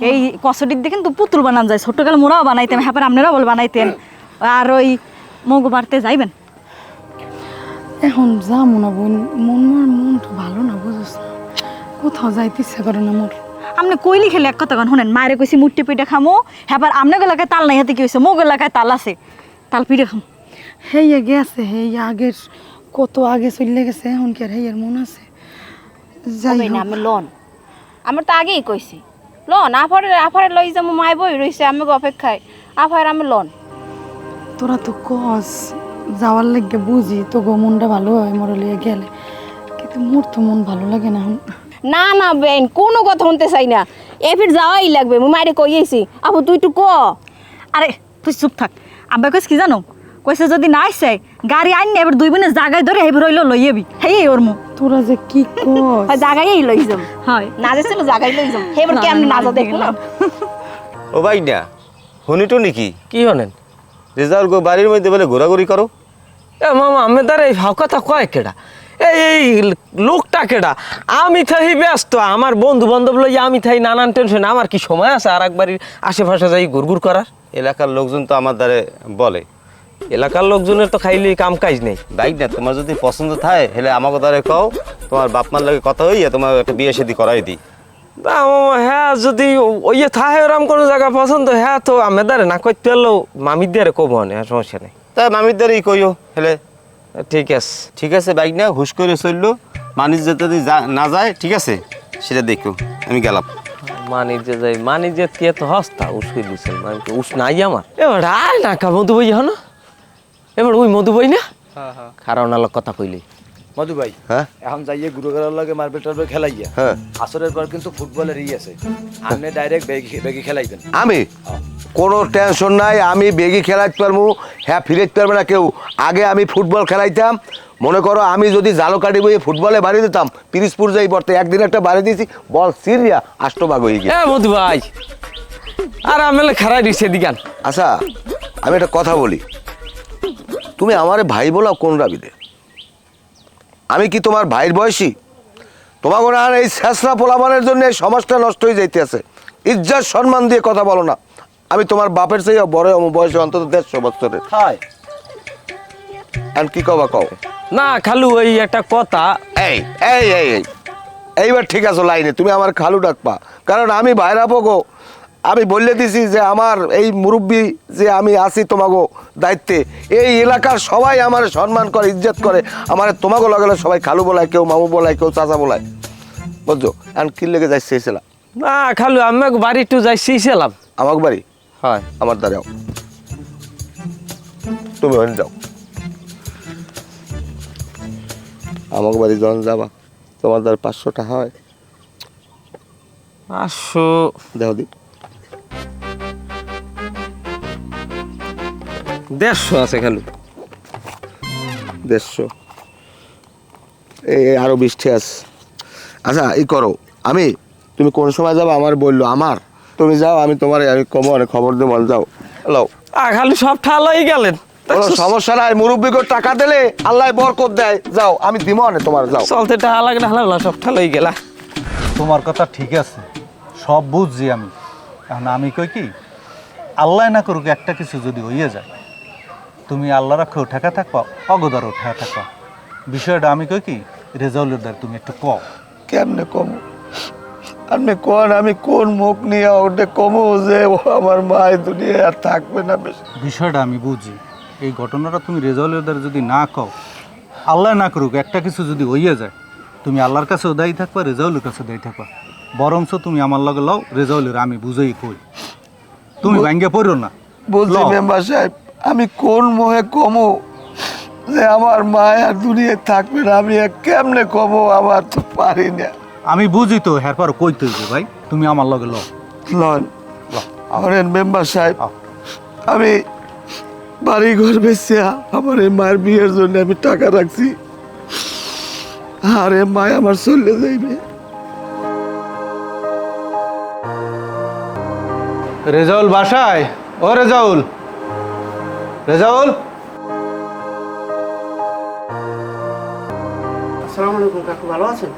এই কসটির দিয়ে কিন্তু পুতুল বানান যায়, ছোটকালে মোরাও বানাইতেন, হ্যাঁ আপনারাও বলে বানাইতেন। আর ওই মগু বাড়তে যাইবেন? এখন যাবো না বোন, মন তো ভালো না বুঝছ না, কোথাও যাইতে ইচ্ছা করে না মোর। আপনি কইলি খেলে এক কথা কন শুনেন, মায়ের কইছি মুট্টি পিঠা খামো, হ্যাঁ আপনার এলাকায় তাল নাই, হাতে কি হয়েছে মোগ এলাকায় তাল আছে, তাল পিঠা খাম। হেইয়া গেছে, হেইয়া আগের কত আগে চলে গেছে, এখন কি আর হেইয়ার মন আছে? যাই হবে না, হোক, আমি লন, আমার তো আগেই কইছি লন, আফারে লই যাবো, মায় বই রইছে আমি অপেক্ষায়, আফার আমি লন। তোরা তো কস যাওয়ার লাগে বুঝি, তো গো মনটা ভালো হয় মরলিয়ে গেলে, কিন্তু মোর তো মন ভালো লাগে না এখন। না না বেন, কোনো কথা শুনতে চাই না, এ ফির যাওয়াই লাগবে, মু মায়ের কইয়েছি। আপু তুই একটু ক। আরে তুই চুপ থাক, আব্বা কইস কি জানো, কইছে যদি না আসছে গাড়ি আইন এবার 2 দিনের জায়গায় ধরে হেবি রইল লই যাবি, হেই ওর মু তোরা যে কি কস, জায়গায় লই যাম, হয় না যাচ্ছিল জায়গায় লই যাম, এবার কেমন না যা দেখো না। ও ভাই না শুনি তো নাকি কি হনেন? রেজাউল গো বাড়ির মধ্যে বলে ঘোরাঘুরি করো? এ মামা আমি তার এই ভাব কথা কয় কেডা, এই লোকটা কেডা? আমি থাই ব্যস্ত, আমার বন্ধু বান্ধব লইয়া আমি থাই নানান টেনশন, আমার কি সময় আছে আর একবারই আশেপাশে যাই ঘুরঘুর করার? এলাকার লোকজন তো আমার দ্বারে বলে। এলাকার লোকজনের তো খাইলে কাম কাজ নেই। বাইক না তোমার যদি পছন্দ থাকে হেলে আমাকে দ্বারে কও, তোমার বাপ মার লাগে কথা হইয়া তোমার একটা বিয়ে শাদী করাই দিই। তা মামা হ্যাঁ যদি ওই থাকে ওরম কোনো জায়গা পছন্দ, হ্যাঁ তো আমি দাঁড়ে না করতে পারলেও মামির দিয়ে কব না, সমস্যা নেই। তাই মামির দ্বারাই কইও হেলে। ঠিক আছে ঠিক আছে বাইক না হুশ করে চললো, মানুষ যাতে না যায়, ঠিক আছে সেটা দেখো, আমি গেলাম। মানিজ্য যাই, মানিজ্য কি এত হস্তা উস্কুই দিছেন, উস নাই আমার। এবার আয় না কা মধু বই হন, এবার ওই মধু বই না কারণ আলোক কথা কইলি মধু ভাই, হ্যাঁ এখন যাইয়ে গুরুগার লাগে মার্বেল টার্বেল খেলাইয়া, হ্যাঁ আসরের পর কিন্তু ফুটবলের আছে, আপনি ডাইরেক্ট বেগি খেলাইবেন। আমি কোনো টেনশন নাই, আমি বেগি খেলাইতে পারবো, হ্যাঁ ফিরাইতে পারবে না কেউ। আগে আমি ফুটবল খেলাইতাম, মনে করো আমি যদি জালকাটি বইয়ে ফুটবলে বাড়ি দিতাম, পিরিজপুর যাই পড়তে, একদিন একটা বাড়ি দিয়েছি, বল সিরিয়া আষ্টভাগ হয়ে গেছে। মধু ভাই আর আমি খারাই দিছে দিগান। আচ্ছা আমি একটা কথা বলি, তুমি আমারে ভাই বলাও কোন রাবিদে? আমি কি তোমার ভাইয়ের বয়সী? তোমাকে না এই শেষরা পোলাপানের জন্য এই সমাজটা নষ্ট হয়ে যাইতেছে। ইজ্জত সম্মান দিয়ে কথা বলো না। আমি তোমার বাপের চেয়ে বড় বয়সে অন্তত 150 বছরের। হাই আর কি কবা কও? না খালু ওই একটা কথা, এই এই এই এই এইবার ঠিক আছে লাইনে, তুমি আমার খালু ডাকবা, কারণ আমি ভাইরা পোগো, আমি বললে দিছি যে আমার এই মুরব্বী যে আমি আছি তোমাগো দায়িত্বে, এই এলাকার সবাই আমার সম্মান করে, ইজ্জত করে, আমার তোমাগো লাগালে সবাই খালু বলায়, কেউ মামু বলায়, কেউ চাচা বলায়, বুঝছো? আর কি লেগে যাই চেয়েছিলাম না খালু আমি বাড়ি একটু যাইছিলাম। আমার বাড়ি, হয় আমার দ্বারাও তুমি ওখানে যাও, আমার বাড়ি যখন যাবা তোমার দ্বার 500 টাকা হয়, 500 দেও দি। 150 আছে খালু। 150 এই আরো 20 আছে। আচ্ছা এই করো, তুমি কোন সময় যাবো আমার বললো, আমার তুমি যাও, আমি তোমার আমি কমরে খবর দেবো, যাও হ্যালো। খালু সব ঠালই গেলেন, কোনো সমস্যা নাই, মুরব্বীকে টাকা দিলে আল্লাহ বরকত দেয়, যাও আমি দিব না তোমার, যাও। চলতে টাকা লাগে না, সব ঠালই গেলা। তোমার কথা ঠিক আছে, সব বুঝছি আমি। এখন আমি কই কি, আল্লাহ না করুক একটা কিছু যদি হইয়া যায়, তুমি আল্লাহ রাখো ঠেকা থাকবা, অগদারও ঠেকা থাকবা। বিষয়টা আমি কই কি, রেজাউলের দ্বার তুমি একটু কও। কেমনে কমো আপনি কোন, আমি কোন মুখ নিয়ে ওটা কমো যে ও আমার মায়ের দুনিয়া আর থাকবে না? বেশ বিষয়টা আমি বুঝি, এই ঘটনাটা তুমি রেজাউলের দ্বার যদি না কও, আল্লাহ না করুক একটা কিছু যদি হইয়া যায়, তুমি আল্লাহর কাছেও দায়ী থাকবা, রেজাউলের কাছে দায়ী থাকবা। বরঞ্চ তুমি আমার লগে লও, রেজাউলের আমি বুঝাই কই, তুমি ভাঙ্গে পড়ো না। বলছি মেম্বার সাহেব, আমি কোন মোহে কমো যে আমার মায় আর দুনিয়ায় থাকবে না? আমি কেমনে কমো, আমার তো পারি না। আমি বুঝি তো, হ্যাঁ পর কইতে হইবে ভাই, তুমি আমার লগে লও। লন আমার মেম্বার সাহেব, আও। আমি বাড়ি ঘর বেচে আমার এই মায়ের বিয়ের জন্য আমি টাকা রাখছি, আর এ মায় আমার চলে যাইবে। রেজাউল বাসায়? ও রেজাউল, রেজাউল। আসসালামু আলাইকুম কাকু, ভালো আছেন?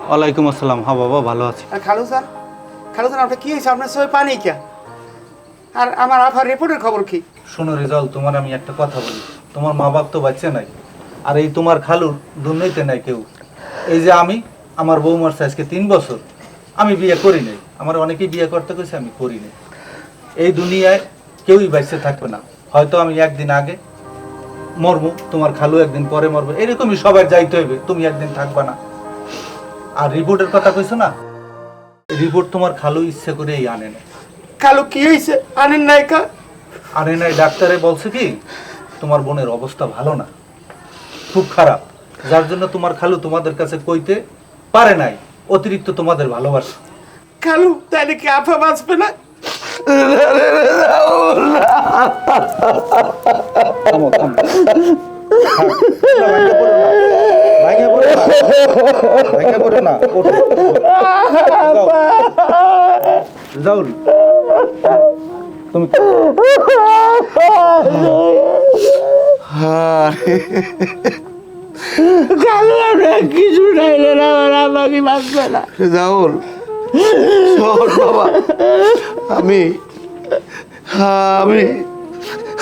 ওয়ালাইকুম আসসালাম। হ্যাঁ বাবা ভালো আছি। খালু স্যার, আপনার কি হয়েছে? আপনার সবাই পানি কে? আর আমার আফার রিপোর্টের খবর কি? শোনো রেজাউল, তোমার আমি একটা কথা বলি, তোমার মা বাপ তো বাচ্চা নাই, আর এই তোমার খালুর দুর্নীতি নাই কেউ। এই যে আমি, আমার বউ মারছে আজকে 3 বছর, আমি বিয়ে করি নাই, আমার অনেকেই বিয়ে করতে কইছে, আমি করিনি। এই দুনিয়ায় কেউই বেঁচে থাকবে না, হয়তো আমি একদিন আগে মরবো, তোমার খালু একদিন পরে মরবে, এরকমই সবার যাইতে হইবে, তুমি একদিন থাকবা না। আর রিপোর্টের কথা কইছো না, রিপোর্ট তোমার খালু ইচ্ছে করেই আনে না। কালো কি হয়েছে আনেন নাই কা? আনে নাই, ডাক্তারে বলছে কি তোমার বোনের অবস্থা ভালো না, খুব খারাপ, যার জন্য তোমার খালু তোমাদের কাছে কইতে পারে নাই, অতিরিক্ত তোমাদের ভালোবাসে। কালু তাহলে কি আফা বাঁচবে না? যাও তুমি কালু আমরা কিছু চাইলে না, আমার আমাকে বাঁচবে না। রাহুল শোন বাবা, আমি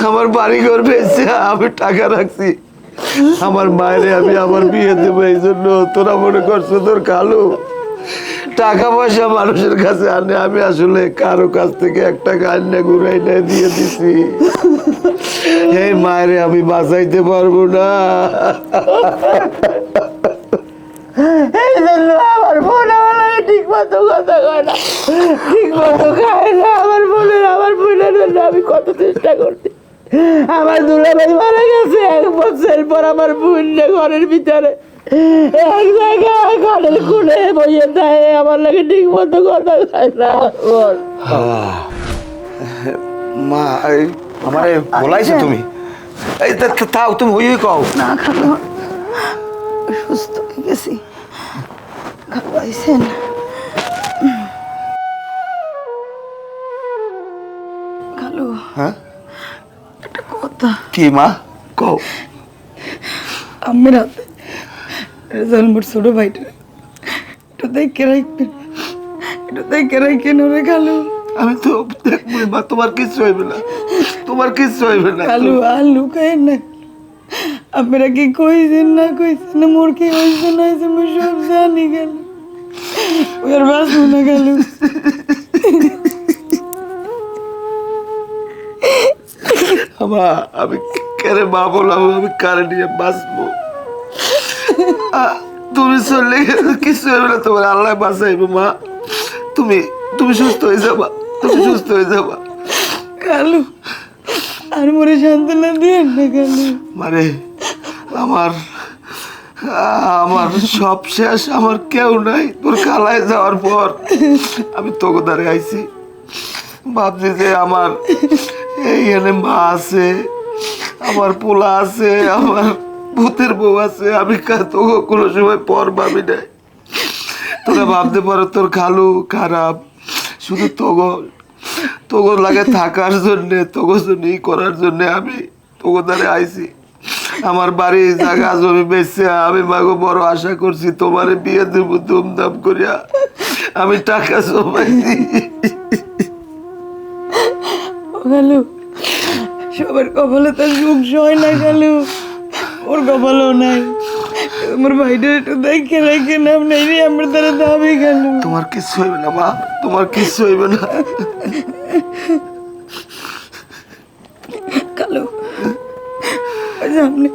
আমার বাড়ি ঘর বেঁচে আমি টাকা রাখছি, আমার মায়েরে আমি আমার বিয়ে দেবো, এই জন্য তোরা মনে করছো তোর কালু টাকা পয়সা মানুষের কাছে আনে, আমি আসলে কারো কাছ থেকে একটা গান্না ঘুরাই না দিয়ে দিছি। এই মায়েরে আমি বাঁচাইতে পারবো না, এই জন্য আমার বোন আমার ঠিক মতো কথা কয় না, ঠিক মতো খায় না। আমার বোনের জন্য আমি কত চেষ্টা করছি। আমার দুলাভাই মারা গেছে 1 বছর পর, আমার বোন ঘরের ভিতরে এক জায়গায় ঘরের খুলে বইয়ে দেয়, আমার লাগে ঠিক মতো কথা খায় না। মা আমারে বলাইছো তুমি? এই তাও তুমি হই কও না খালু, সুস্থ হয়ে গেছি। খালু আইছেন? খালু হ্যাঁ একটা কথা। কি মা কও? আম্মের হাতে রেজাল্ট মোর ছোট ভাইটা একটু দেখে রাখবেন, একটু দেখে রাখেন ওরে খালু। আমি তো দেখবো মা, তোমার কিছু হইবে না, তোমার কিছু হইবে না। খালু আর লুকায়েন না, আপনারা কি কইছেন না কইছেন না, মোর কি হয়েছে না হয়েছে আমি সব জানি। গেল ওর বাঁচবো না গেল। আমি কেন মা বললাম, আমি কারে নিয়ে বাঁচবো? তুমি চলে গেলে কিছু হবে না, তোমার আল্লাহ বাঁচাইবো মা। তুমি সুস্থ হয়ে যাবা, তুমি সুস্থ হয়ে যাবা। কালু আর মোরে সান্ত্বনা দিয়েন না কালু। মানে আমার সব শেষ, আমার কেউ নাই। তোর খালায় যাওয়ার পর আমি তোকে দাঁড়ে আইছি, ভাবছি যে আমার এইখানে মা আছে, আমার পোলা আছে, আমার ভূতের বউ আছে, আমি তোকে কোনো সময় পর ভাবি নাই। তোরা ভাবতে পারো তোর খালু খারাপ, শুধু তোগো লাগে থাকার জন্যে, তোগো জন্য করার জন্যে আমি তোগো দ্বারে আইছি। আমার বাড়ি জায়গা জমি বেচছে, আমি মাগো বড় আশা করছি তোমারে বিয়ে দেবো ধুমধাম করিয়া, আমি টাকা জমাইছি। কালু সবার কপালে তার সুখ সয় না কালু, ওর কপালও নাই। আমার ভাইটা একটু দেখে রাখেন, আপনার আমার দ্বারা দাবি কালু। তোমার কিছু হইবে না মা, তোমার কিছু হইবে না। কালু আপনি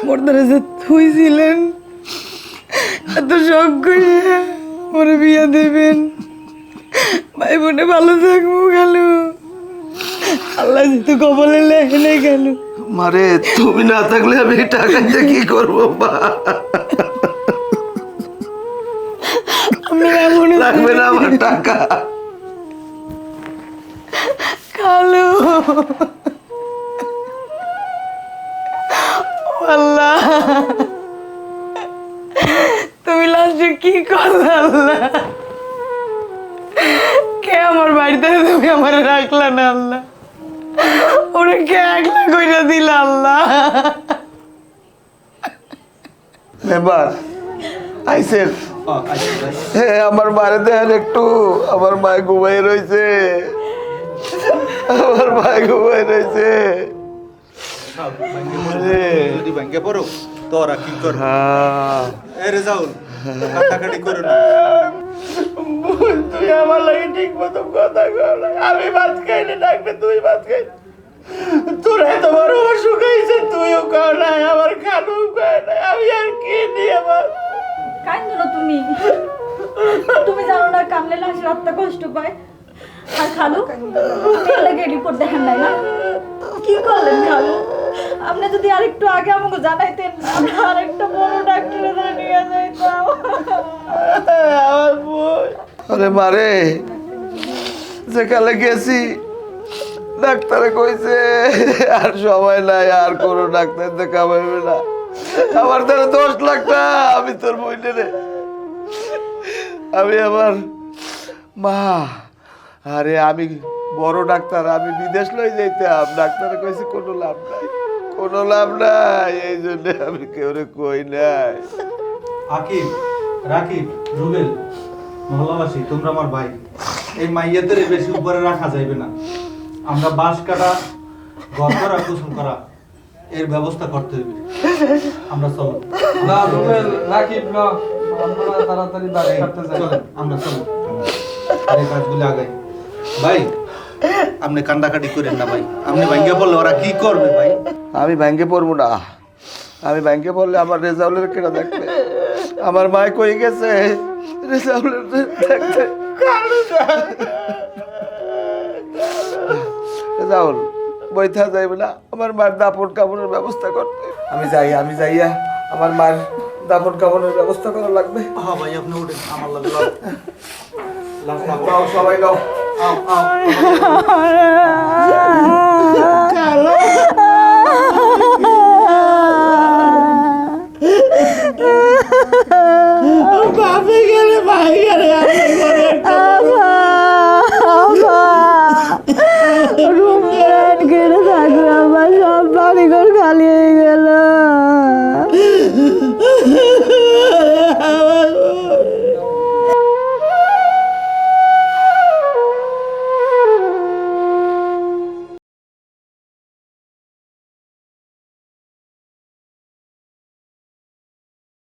মোর দ্বারা যে থুইছিলেন, এত শখ করিয়া মোরে বিয়া দেবেন, ভাই বোনে ভালো থাকবো কালু। আল্লাহ যেহেতু কপালে লেখে নেই কালু। মারে তুমি না থাকলে আমি টাকা দিয়ে কি করবো মা? লাগবে না আমার টাকা। কালু আল্লাহ, তুমি লাস্টে কি করলে আল্লাহ? কে আমার বাড়িতে তুমি আমার রাখলা না আল্লাহ? ওরে কে একলা কইরা দিলা আল্লাহ? মেম্বার আইসেন? হ্যাঁ, আমার মারে দেখেন একটু, আমার মায় ঘুমাই রয়েছে, আমার মায় ঘুমাই রয়েছে। যদি ব্যাংকে পড়ো তোরা কি করবি? এ রেজাউল কাটাকাটি করো না, তুই আমার লাগে ঠিক মতো কথা কর না। আমি ভাত খাইলে ডাকবে, তুই ভাত খাই। তোর এত বড় অসুখ হয়েছে, তুইও খাও নাই, আমার খালু খায় নাই, আমি আর কি নিয়ে আমার। কান্দো না তুমি, তুমি জানো না কামলে লাশের আত্মা কষ্ট পায়। আর খালু লাগে রিপোর্ট দেখেন নাই না, কি করলেন খালু? আপনি যদি আরেকটু আগে আমাকে জানাইতেন, আমরা আরেকটা বড় ডাক্তারের কাছে নিয়ে যাইতাম। আমার বই আরে মারে, যেখানে গেছি ডাক্তারে কইছে আর সময় নাই, আর কোনো ডাক্তার দেখা পাইবে না। আমার তাহলে 10 লাখ টাকা আমি তোর বইনে রে, আমি আমার মা, আরে আমি বড় ডাক্তার, আমি বিদেশ লই যাইতাম। ডাক্তারে কইছে কোনো লাভ নাই, কোনো লাভ নাই, এই জন্য আমি কেউ কই নাই। আকিব, রাকিব, রুবেল, মহল্লাবাসী, তোমরা আমার ভাই। এই মাইয়াদের বেশি উপরে রাখা যাইবে না। আমরা বাঁশ কাটা, ঘর করা, কুসুম করা এর ব্যবস্থা করতে হবে। আমরা চলো, না রুবেল রাকিব না, আমরা তাড়াতাড়ি বাড়ি করতে যাই। চলেন, আমরা চলো, এই কাজগুলো আগাই। ভাই, আপনি কান্দাকাটি করেন না ভাই, আপনি ভাঙ্গে বললে ওরা কি করবে ভাই? আমি ব্যাংকে পড়বো না, আমি ব্যাংকে পড়লে আমার রেজাউলের কেনা দেখবে। আমার মায় কই গেছে রেজাউলের দেখতে। রেজাউল বইথা যাইবে না, আমার মায়ের দাপন কাপড়ের ব্যবস্থা করতে। আমি যাইয়া আমার মায়ের দাপন কাপড়ের ব্যবস্থা করা লাগবে। হ্যাঁ ভাই, আপনি উঠেন, আমার লাগে নাও, সবাই নাও। বাপে গেলে ভাই গেলে, আমি